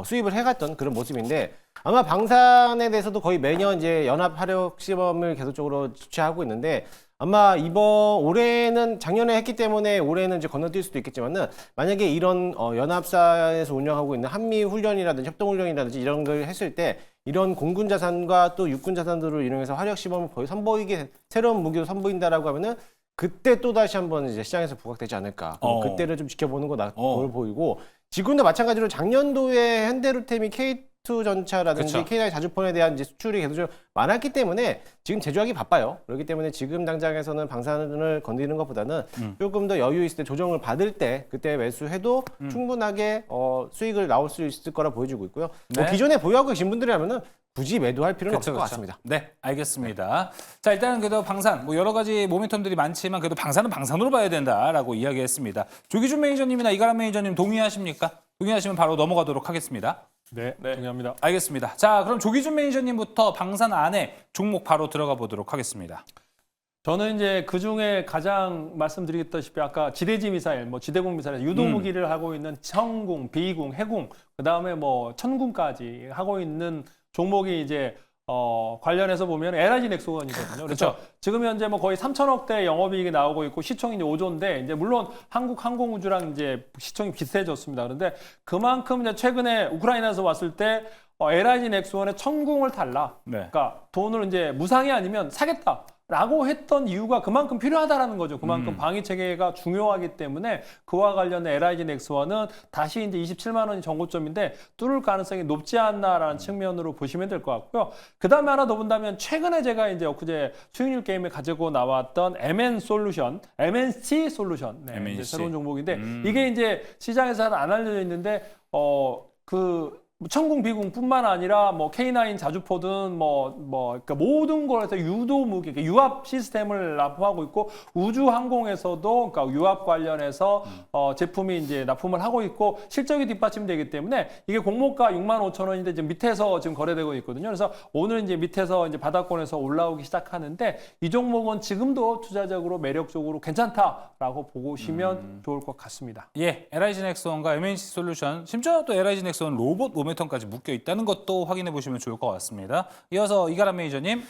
수입을 해갔던 그런 모습인데 아마 방산에 대해서도 거의 매년 이제 연합 화력 시범을 계속적으로 주최하고 있는데 아마 올해는 작년에 했기 때문에 올해는 이제 건너뛸 수도 있겠지만은 만약에 이런 연합사에서 운영하고 있는 한미 훈련이라든지 협동 훈련이라든지 이런 걸 했을 때 이런 공군 자산과 또 육군 자산들을 이용해서 화력 시범을 거의 선보이게 새로운 무기로 선보인다라고 하면은 그때 또 다시 한번 이제 시장에서 부각되지 않을까. 그때를 좀 지켜보는 거 나올 보이고 지금도 마찬가지로 작년도에 현대로템이 K2 전차라든지 그쵸. K9 자주폰에 대한 이제 수출이 계속 많았기 때문에 지금 제조하기 바빠요. 그렇기 때문에 지금 당장에서는 방산을 건드리는 것보다는 조금 더 여유 있을 때 조정을 받을 때 그때 매수해도 충분하게 수익을 나올 수 있을 거라 보여지고 있고요. 뭐 네. 기존에 보유하고 계신 분들이라면은 굳이 매도할 필요는 없을 것 같습니다. 네, 알겠습니다. 자, 일단은 그래도 방산, 뭐 여러 가지 모멘텀들이 많지만 그래도 방산은 방산으로 봐야 된다라고 이야기했습니다. 조기준 매니저님이나 이가람 매니저님 동의하십니까? 동의하시면 바로 넘어가도록 하겠습니다. 네, 네. 동의합니다. 알겠습니다. 자, 그럼 조기준 매니저님부터 방산 안에 종목 바로 들어가 보도록 하겠습니다. 저는 이제 그 중에 가장 말씀드리겠다시피 아까 지대지 미사일, 뭐 지대공 미사일, 유도 무기를 하고 있는 청궁, 비공, 해공, 그 다음에 뭐 천궁까지 하고 있는 종목이 이제 관련해서 보면 LIG 넥소원이거든요. 그래서 지금 현재 뭐 거의 3천억대 영업이익이 나오고 있고 시총이 이제 5조인데 이제 물론 한국 항공우주랑 이제 시총이 비슷해졌습니다. 그런데 그만큼 이제 최근에 우크라이나에서 왔을 때 LIG 넥소원의 천궁을 달라. 네. 그러니까 돈을 이제 무상이 아니면 사겠다. 라고 했던 이유가 그만큼 필요하다라는 거죠. 그만큼 방위 체계가 중요하기 때문에 그와 관련된 LIG 넥스원은 다시 이제 27만 원이 전고점인데 뚫을 가능성이 높지 않나라는 측면으로 보시면 될 것 같고요. 그 다음에 하나 더 본다면 최근에 제가 이제 엊그제 수익률 게임에 가지고 나왔던 MNC 솔루션, 네, MNC. 이제 새로운 종목인데 이게 이제 시장에서 잘 안 알려져 있는데 천궁 비궁뿐만 아니라 뭐 K9 자주포든 그러니까 모든 거에서 유도 무기, 그러니까 유압 시스템을 납품하고 있고 우주 항공에서도 그러니까 유압 관련해서 제품이 이제 납품을 하고 있고 실적이 뒷받침되기 때문에 이게 공모가 65,000원인데 지금 밑에서 지금 거래되고 있거든요. 그래서 오늘 이제 밑에서 이제 바닥권에서 올라오기 시작하는데 이 종목은 지금도 투자적으로 매력적으로 괜찮다라고 보시면 좋을 것 같습니다. 예, LIG 넥스원과 MNC 솔루션, 심지어 또 LIG 넥스원 로봇 모멘텀까지 묶여 있다는 것도 확인해 보시면 좋을 것 같습니다. 이어서 이가람 매니저님.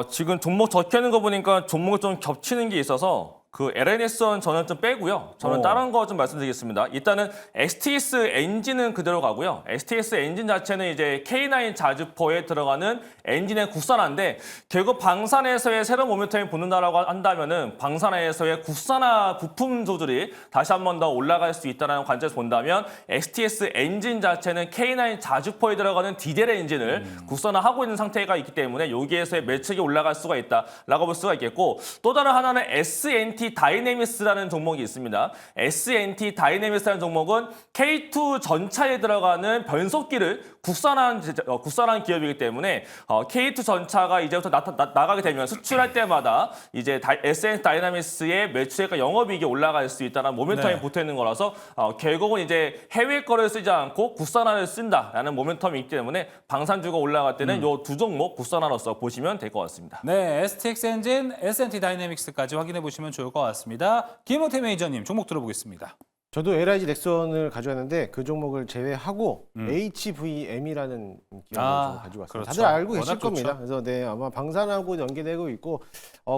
지금 종목 적혀 있는 거 보니까 종목이 좀 겹치는 게 있어서 그 LNS는 저는 좀 빼고요. 저는 다른 거 좀 말씀드리겠습니다. 일단은 STS 엔진은 그대로 가고요. STS 엔진 자체는 이제 K9 자주포에 들어가는 엔진의 국산화인데 결국 방산에서의 새로운 모멘텀이 붙는다라고 한다면은 방산에서의 국산화 부품 조절이 다시 한 번 더 올라갈 수 있다는 관점에서 본다면 STS 엔진 자체는 K9 자주포에 들어가는 디젤 엔진을 국산화하고 있는 상태가 있기 때문에 여기에서의 매출이 올라갈 수가 있다라고 볼 수가 있겠고 또 다른 하나는 SNT 다이내미스라는 종목이 있습니다. SNT 다이내미스라는 종목은 K2 전차에 들어가는 변속기를 국산한 기업이기 때문에 K2 전차가 이제부터 나가게 되면 수출할 때마다 이제 SNT 다이내미스의 매출액과 영업이익이 올라갈 수 있다는 모멘텀이 붙어 있는 거라서 결국은 이제 해외 거를 쓰지 않고 국산화를 쓴다라는 모멘텀이 있기 때문에 방산주가 올라갈 때는 이 두 종목 국산화로서 보시면 될 것 같습니다. 네, STX 엔진, SNT 다이내믹스까지 확인해 보시면 좋을 것 같습니다. 김호태 매니저님 종목 들어보겠습니다. 저도 LIG 넥슨을 가져왔는데 그 종목을 제외하고 HVM이라는 기업을 좀 가지고 왔습니다. 그렇죠. 다들 알고 계실 워낙 겁니다. 좋죠. 그래서 네, 아마 방산하고 연계되고 있고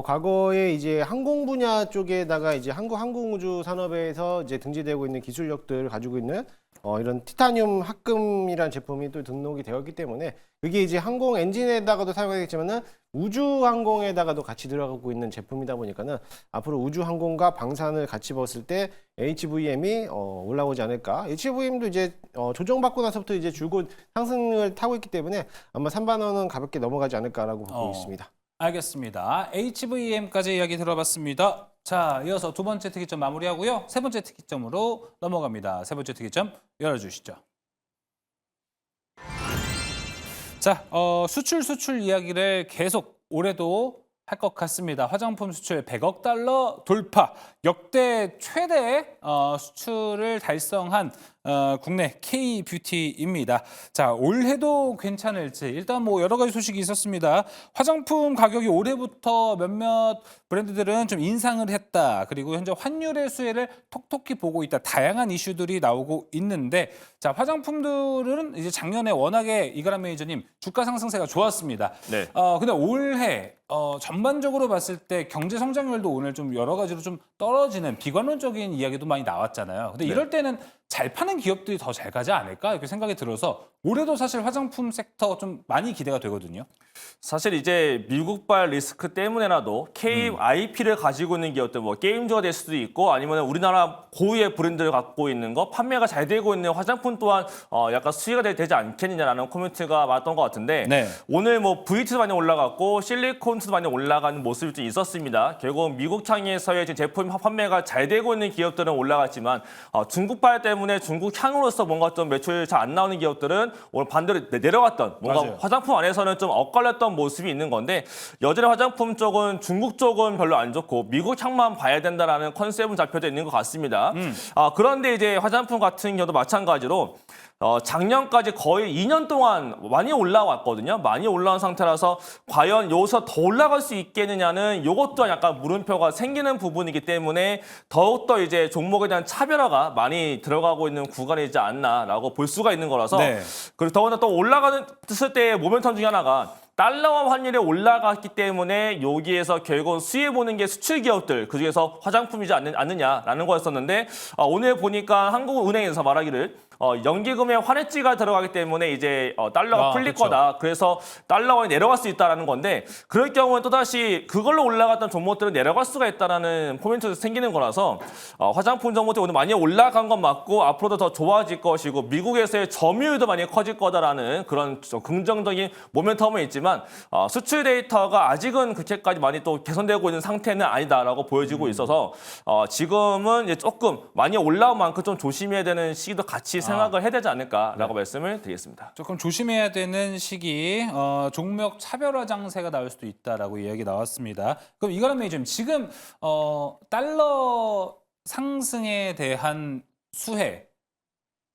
과거에 이제 항공 분야 쪽에다가 이제 한국 항공우주 산업에서 이제 등재되고 있는 기술력들을 가지고 있는 이런 티타늄 합금이라는 제품이 또 등록이 되었기 때문에 그게 이제 항공 엔진에다가도 사용하겠지만은 우주 항공에다가도 같이 들어가고 있는 제품이다 보니까는 앞으로 우주 항공과 방산을 같이 봤을 때 HVM이 올라오지 않을까. HVM도 이제 조정받고 나서부터 이제 줄곧 상승을 타고 있기 때문에 아마 3만 원은 가볍게 넘어가지 않을까라고 보고 있습니다. 알겠습니다. HVM까지 이야기 들어봤습니다. 자, 이어서 두 번째 특이점 마무리하고요. 세 번째 특이점으로 넘어갑니다. 세 번째 특이점 열어주시죠. 자, 수출 이야기를 계속 올해도 할 것 같습니다. 화장품 수출 100억 달러 돌파, 역대 최대 수출을 달성한 국내 K-뷰티입니다. 자, 올해도 괜찮을지 일단 뭐 여러 가지 소식이 있었습니다. 화장품 가격이 올해부터 몇몇 브랜드들은 좀 인상을 했다. 그리고 현재 환율의 수혜를 톡톡히 보고 있다. 다양한 이슈들이 나오고 있는데, 자, 화장품들은 이제 작년에 워낙에 이가람 매니저님 주가 상승세가 좋았습니다. 네. 근데 올해 전반적으로 봤을 때 경제 성장률도 오늘 좀 여러 가지로 좀 떨어지는 비관론적인 이야기도 많이 나왔잖아요. 근데 이럴 때는 잘 파는 기업들이 더 잘 가지 않을까 이렇게 생각이 들어서 올해도 사실 화장품 섹터 좀 많이 기대가 되거든요. 사실 이제 미국발 리스크 때문에라도 KIP를 가지고 있는 기업들, 뭐 게임즈가 될 수도 있고 아니면 우리나라 고유의 브랜드를 갖고 있는 거, 판매가 잘 되고 있는 화장품 또한 약간 수위가 되지 않겠느냐라는 코멘트가 많았던 것 같은데 네. 오늘 뭐 VT도 많이 올라갔고 실리콘스도 많이 올라가는 모습이 좀 있었습니다. 결국 미국 창에서의 제품 판매가 잘 되고 있는 기업들은 올라갔지만 중국발 때문에 중국 향으로서 뭔가 좀 매출이 잘 안 나오는 기업들은 오늘 반대로 내려갔던 뭔가 맞아요. 화장품 안에서는 좀 엇갈렸던 모습이 있는 건데 여전히 화장품 쪽은 중국 쪽은 별로 안 좋고 미국 향만 봐야 된다라는 컨셉은 잡혀져 있는 것 같습니다. 그런데 이제 화장품 같은 경우도 마찬가지로 작년까지 거의 2년 동안 많이 올라왔거든요. 많이 올라온 상태라서 과연 여기서 더 올라갈 수 있겠느냐는 이것도 약간 물음표가 생기는 부분이기 때문에 더욱더 이제 종목에 대한 차별화가 많이 들어가고 있는 구간이지 않나라고 볼 수가 있는 거라서 네. 그리고 더군다나 또 올라가는 때의 모멘텀 중에 하나가 달러와 환율이 올라갔기 때문에 여기에서 결국 수혜 보는 게 수출 기업들 그중에서 화장품이지 않느냐라는 거였었는데 오늘 보니까 한국은행에서 말하기를 연기금에 환해지가 들어가기 때문에 이제 달러가 풀릴 그렇죠. 거다. 그래서 달러가 내려갈 수 있다라는 건데 그럴 경우에 또다시 그걸로 올라갔던 종목들은 내려갈 수가 있다라는 포인트가 생기는 거라서 화장품 종목들이 오늘 많이 올라간 건 맞고 앞으로도 더 좋아질 것이고 미국에서의 점유율도 많이 커질 거다라는 그런 좀 긍정적인 모멘텀은 있지만 수출 데이터가 아직은 그렇게까지 많이 또 개선되고 있는 상태는 아니다라고 보여지고 있어서 지금은 이제 조금 많이 올라온 만큼 좀 조심해야 되는 시기도 같이 생각을 해야 되지 않을까라고 말씀을 드리겠습니다. 조금 조심해야 되는 시기, 종목 차별화 장세가 나올 수도 있다라고 이야기 나왔습니다. 그럼 이가람 매니저님, 지금 달러 상승에 대한 수혜,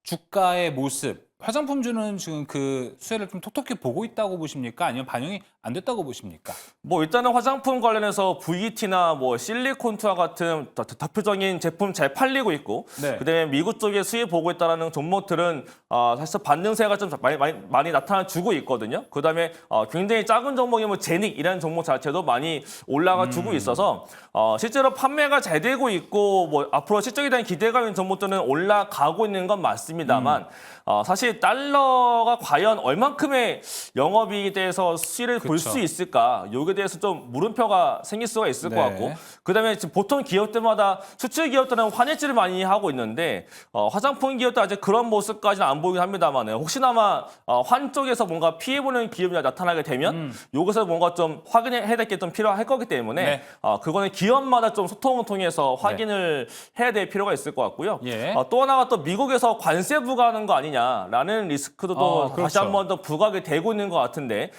주가의 모습, 화장품주는 지금 그 수혜를 좀 톡톡히 보고 있다고 보십니까? 아니면 반영이 안 됐다고 보십니까? 뭐 일단은 화장품 관련해서 VT나 뭐 실리콘투와 같은 대표적인 제품 잘 팔리고 있고 네. 그다음에 미국 쪽에 수혜 보고 있다라는 종목들은 사실 반등세가 좀 많이 나타나주고 있거든요. 그다음에 굉장히 작은 종목이 뭐 제닉이라는 종목 자체도 많이 올라가 주고 있어서 실제로 판매가 잘 되고 있고 뭐 앞으로 실적에 대한 기대가 있는 종목들은 올라가고 있는 건 맞습니다만 사실 달러가 과연 얼만큼의 영업이익에 대해서 수혜를 볼 수 있을까? 여기에 대해서 좀 물음표가 생길 수가 있을 것 같고 그다음에 지금 보통 기업들마다 수출 기업들은 환해지를 많이 하고 있는데 화장품 기업도 아직 그런 모습까지는 안 보이긴 합니다만 혹시나마 환 쪽에서 뭔가 피해보는 기업이 나타나게 되면 여기서 뭔가 좀 확인해야 될 게 좀 필요할 거기 때문에 그거는 기업마다 좀 소통을 통해서 확인을 해야 될 필요가 있을 것 같고요. 예. 또 하나가 또 미국에서 관세 부과하는 거 아니냐라는 리스크도 또 그렇죠. 다시 한 번 더 부각이 되고 있는 것 같은데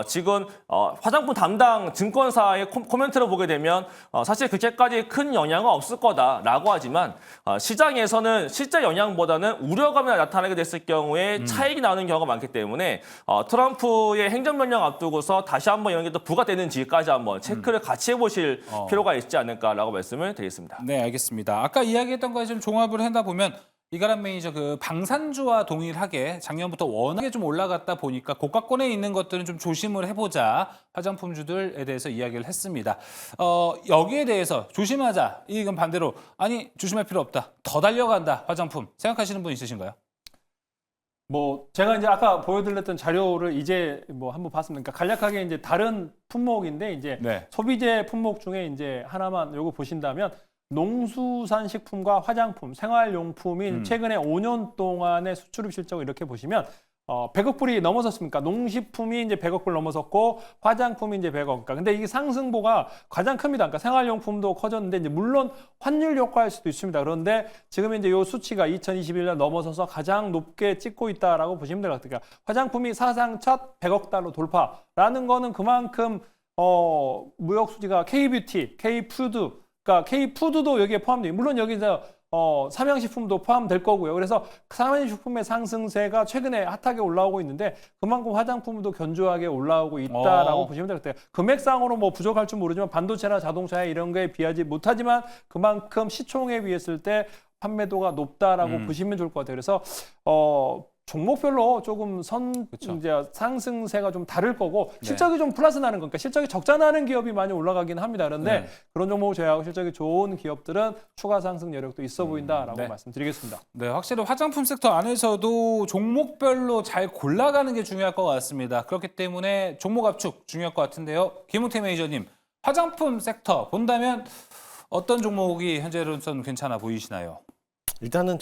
지금 화장품 담당 증권사의 코멘트를 보게 되면 사실 그렇게까지 큰 영향은 없을 거다라고 하지만 시장에서는 실제 영향보다는 우려감이 나타나게 됐을 경우에 차익이 나오는 경우가 많기 때문에 트럼프의 행정명령 앞두고서 다시 한번 이런 게 또 부과되는지까지 한번 체크를 같이 해보실 필요가 있지 않을까라고 말씀을 드리겠습니다. 네, 알겠습니다. 아까 이야기했던 거에 좀 종합을 한다 보면 이가람 매니저 그 방산주와 동일하게 작년부터 워낙에 좀 올라갔다 보니까 고가권에 있는 것들은 좀 조심을 해보자 화장품주들에 대해서 이야기를 했습니다. 여기에 대해서 조심하자. 이건 반대로 아니 조심할 필요 없다. 더 달려간다 화장품 생각하시는 분 있으신가요? 뭐 제가 이제 아까 보여드렸던 자료를 이제 뭐 한번 봤습니다. 그러니까 간략하게 이제 다른 품목인데 이제 네. 소비재 품목 중에 이제 하나만 요거 보신다면 농수산식품과 화장품, 생활용품인 최근에 5년 동안의 수출입 실적을 이렇게 보시면 100억 불이 넘어섰습니까? 농식품이 이제 100억 불 넘어섰고 화장품이 이제 100억. 그러니까 근데 이게 상승보가 가장 큽니다. 그러니까 생활용품도 커졌는데 이제 물론 환율 효과일 수도 있습니다. 그런데 지금 이제 요 수치가 2021년 넘어서서 가장 높게 찍고 있다라고 보시면 될 것 같아요. 그러니까 화장품이 사상 첫 100억 달러 돌파라는 거는 그만큼 무역 수지가 K뷰티, K푸드, 그러니까 K푸드도 여기에 포함돼요. 물론 여기서 삼양식품도 포함될 거고요. 그래서 삼양식품의 상승세가 최근에 핫하게 올라오고 있는데 그만큼 화장품도 견조하게 올라오고 있다라고 보시면 될 것 같아요. 금액상으로 뭐 부족할 줄 모르지만 반도체나 자동차 이런 거에 비하지 못하지만 그만큼 시총에 비했을 때 판매도가 높다라고 보시면 좋을 것 같아요. 그래서 종목별로 조금 이제 상승세가 좀 다를 거고 실적이 좀 플러스 나는 거니까 실적이 적자 나는 기업이 많이 올라가긴 합니다. 그런데 그런 종목을 제외하고 실적이 좋은 기업들은 추가 상승 여력도 있어 보인다라고 말씀드리겠습니다. 네, 확실히 화장품 섹터 안에서도 종목별로 잘 골라가는 게 중요할 것 같습니다. 그렇기 때문에 종목 압축 중요할 것 같은데요. 김우태 매니저님, 화장품 섹터 본다면 어떤 종목이 현재로서는 괜찮아 보이시나요? 일단은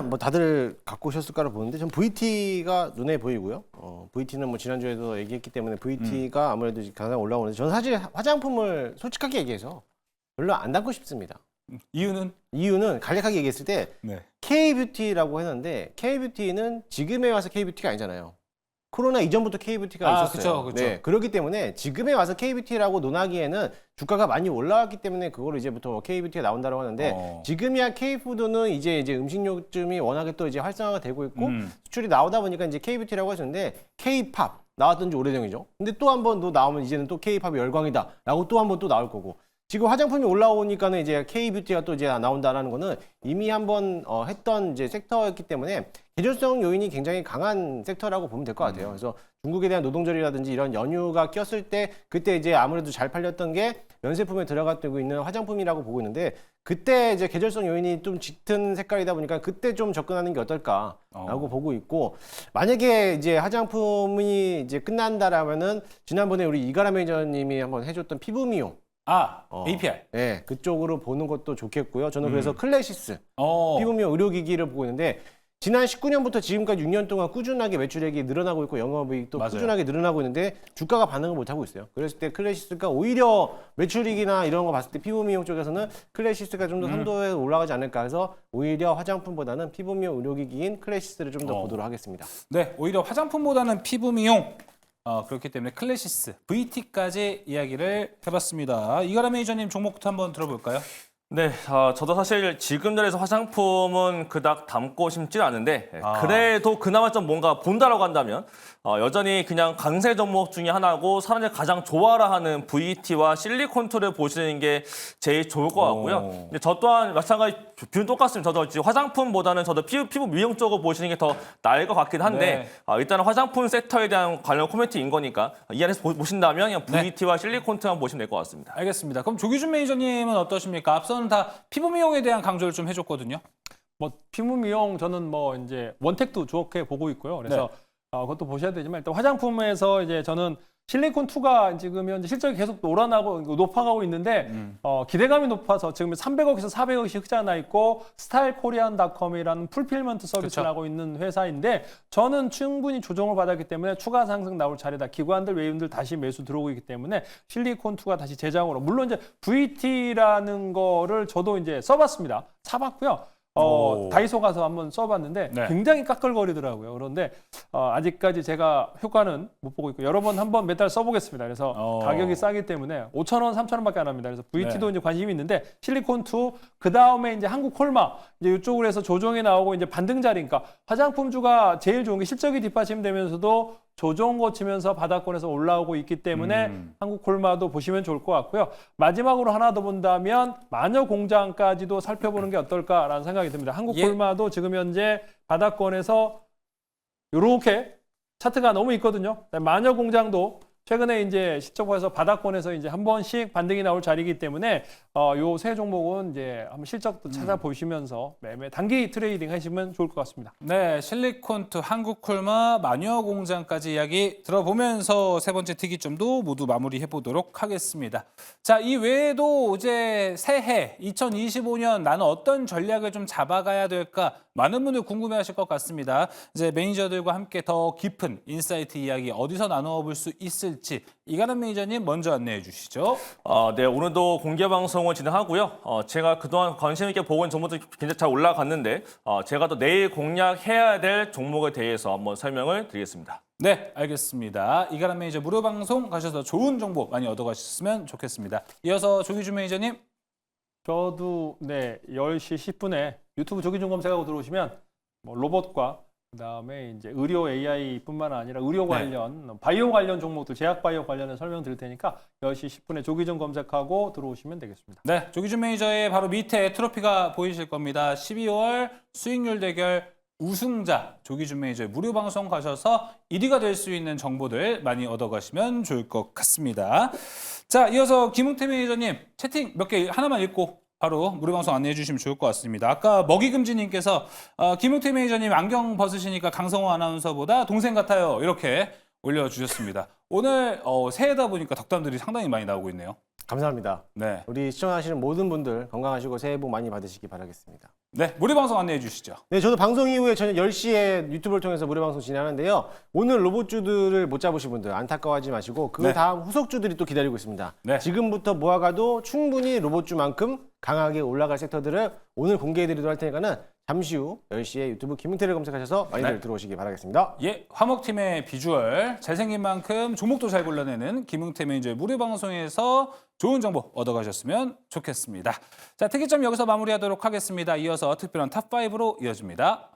뭐 다들 갖고 오셨을 거라 보는데 전 VT가 눈에 보이고요. VT는 뭐 지난주에도 얘기했기 때문에 VT가 아무래도 가장 올라오는데 저는 사실 화장품을 솔직하게 얘기해서 별로 안 담고 싶습니다. 이유는 간략하게 얘기했을 때 네. K뷰티라고 했는데 K뷰티는 지금에 와서 K뷰티가 아니잖아요. 코로나 이전부터 K뷰티가 있었어요. 그쵸. 네, 그렇기 때문에 지금에 와서 K뷰티라고 논하기에는 주가가 많이 올라왔기 때문에 그걸 이제부터 K뷰티가 나온다고 하는데 지금이야 K푸드는 이제 음식료쯤이 워낙에 또 이제 활성화가 되고 있고 수출이 나오다 보니까 이제 K뷰티라고 하셨는데 K팝 나왔던 지 오래전이죠. 근데 또 한 번 또 나오면 이제는 또 K팝이 열광이다라고 또 한 번 또 나올 거고. 지금 화장품이 올라오니까는 이제 K뷰티가 또 이제 나온다라는 거는 이미 한번 했던 이제 섹터였기 때문에 계절성 요인이 굉장히 강한 섹터라고 보면 될 것 같아요. 그래서 중국에 대한 노동절이라든지 이런 연휴가 꼈을 때 그때 이제 아무래도 잘 팔렸던 게 면세품에 들어가고 있는 화장품이라고 보고 있는데 그때 이제 계절성 요인이 좀 짙은 색깔이다 보니까 그때 좀 접근하는 게 어떨까라고 보고 있고 만약에 이제 화장품이 이제 끝난다라면은 지난번에 우리 이가람 매니저님이 한번 해줬던 피부 미용 APR. 네, 그쪽으로 보는 것도 좋겠고요. 저는 그래서 클래시스 피부 미용 의료기기를 보고 있는데 지난 19년부터 지금까지 6년 동안 꾸준하게 매출액이 늘어나고 있고 영업이익도 꾸준하게 늘어나고 있는데 주가가 반응을 못하고 있어요. 그랬을 때 클래시스가 오히려 매출익이나 이런 거 봤을 때 피부 미용 쪽에서는 클래시스가 좀 더 선도에 올라가지 않을까 해서 오히려 화장품보다는 피부 미용 의료기기인 클래시스를 좀 더 보도록 하겠습니다. 네, 오히려 화장품보다는 피부 미용. 그렇기 때문에 클래시스, VT까지 이야기를 해봤습니다. 이가람 매니저님 종목부터 한번 들어볼까요? 네, 저도 사실 지금 자리에서 화장품은 그닥 담고 싶진 않은데 그래도 그나마 좀 뭔가 본다라고 한다면 여전히 그냥 강세 종목 중에 하나고 사람들이 가장 좋아라 하는 VT와 실리콘투를 보시는 게 제일 좋을 것 같고요. 근데 저 또한 마찬가지 뷰는 똑같습니다. 저도 지금 화장품보다는 저도 피부 미용 쪽을 보시는 게 더 나을 것 같긴 한데 일단은 화장품 섹터에 대한 관련 코멘트인 거니까 이 안에서 보신다면 그냥 VT와 실리콘투만 보시면 될 것 같습니다. 알겠습니다. 그럼 조기준 매니저님은 어떠십니까? 앞서는 다 피부 미용에 대한 강조를 좀 해줬거든요. 뭐 피부 미용 저는 뭐 이제 원택도 좋게 보고 있고요. 그래서 그것도 보셔야 되지만 일단 화장품에서 이제 저는 실리콘2가 지금 현재 실적이 계속 높아가고 있는데 기대감이 높아서 지금 300억에서 400억씩 흑자 나 있고 스타일코리안닷컴이라는 풀필먼트 서비스를 하고 있는 회사인데 저는 충분히 조정을 받았기 때문에 추가 상승 나올 자리다. 기관들, 외인들 다시 매수 들어오고 있기 때문에 실리콘2가 다시 재장으로 물론 이제 VT라는 거를 저도 이제 써봤습니다. 사봤고요. 다이소 가서 한번 써봤는데 굉장히 까끌거리더라고요. 그런데 아직까지 제가 효과는 못 보고 있고 여러 번 한번 몇 달 써보겠습니다. 그래서 가격이 싸기 때문에 5,000원, 3,000원밖에 안 합니다. 그래서 VT도 이제 관심이 있는데 실리콘2 그 다음에 이제 한국콜마 이제 이쪽으로 해서 조정이 나오고 이제 반등자리니까 화장품주가 제일 좋은 게 실적이 뒷받침되면서도 조정 거치면서 바닥권에서 올라오고 있기 때문에 한국콜마도 보시면 좋을 것 같고요. 마지막으로 하나 더 본다면 마녀공장까지도 살펴보는 게 어떨까라는 생각이 듭니다. 한국콜마도 지금 현재 바닥권에서 이렇게 차트가 너무 있거든요. 마녀공장도 최근에 이제 실적에서 바닥권에서 이제 한 번씩 반등이 나올 자리이기 때문에 요 세 종목은 이제 한번 실적도 찾아보시면서 매매 단기 트레이딩 하시면 좋을 것 같습니다. 네, 실리콘투, 한국콜마, 마녀공장까지 이야기 들어보면서 세 번째 특이점도 모두 마무리해 보도록 하겠습니다. 자, 이 외에도 이제 새해 2025년 나는 어떤 전략을 좀 잡아가야 될까? 많은 분들 궁금해하실 것 같습니다. 이제 매니저들과 함께 더 깊은 인사이트 이야기 어디서 나누어 볼 수 있을지 이가람 매니저님 먼저 안내해 주시죠. 네, 오늘도 공개 방송을 진행하고요. 제가 그동안 관심 있게 보고 있는 종목들이 굉장히 잘 올라갔는데 제가 또 내일 공략해야 될 종목에 대해서 한번 설명을 드리겠습니다. 네, 알겠습니다. 이가람 매니저 무료 방송 가셔서 좋은 정보 많이 얻어가셨으면 좋겠습니다. 이어서 조기준 매니저님. 저도 네 10시 10분에 유튜브 조기준 검색하고 들어오시면 뭐 로봇과 그다음에 이제 의료 AI뿐만 아니라 의료 관련 바이오 관련 종목들 제약 바이오 관련해 설명드릴 테니까 10시 10분에 조기준 검색하고 들어오시면 되겠습니다. 네, 조기준 매니저의 바로 밑에 트로피가 보이실 겁니다. 12월 수익률 대결 우승자 조기준 매니저의 무료 방송 가셔서 1위가 될 수 있는 정보들 많이 얻어가시면 좋을 것 같습니다. 자, 이어서 김웅태 매니저님 채팅 몇 개 하나만 읽고 바로 무료 방송 안내해 주시면 좋을 것 같습니다. 아까 먹이금지님께서 김웅태 매니저님 안경 벗으시니까 강성호 아나운서보다 동생 같아요. 이렇게 올려주셨습니다. 오늘 새해다 보니까 덕담들이 상당히 많이 나오고 있네요. 감사합니다. 네, 우리 시청하시는 모든 분들 건강하시고 새해 복 많이 받으시기 바라겠습니다. 네 무료 방송 안내해 주시죠. 네, 저도 방송 이후에 저녁 10시에 유튜브를 통해서 무료 방송 진행하는데요. 오늘 로봇주들을 못 잡으신 분들 안타까워하지 마시고 그 네. 다음 후속주들이 또 기다리고 있습니다. 네. 지금부터 모아가도 충분히 로봇주만큼 강하게 올라갈 섹터들을 오늘 공개해드리도록 할 테니까는 잠시 후 10시에 유튜브 김웅태를 검색하셔서 많이들 네. 들어오시기 바라겠습니다. 예, 화목팀의 비주얼 잘생긴 만큼 종목도 잘 골라내는 김웅태 매니저의 무료 방송에서 좋은 정보 얻어가셨으면 좋겠습니다. 자, 특이점 여기서 마무리하도록 하겠습니다. 이어서 특별한 탑5로 이어집니다.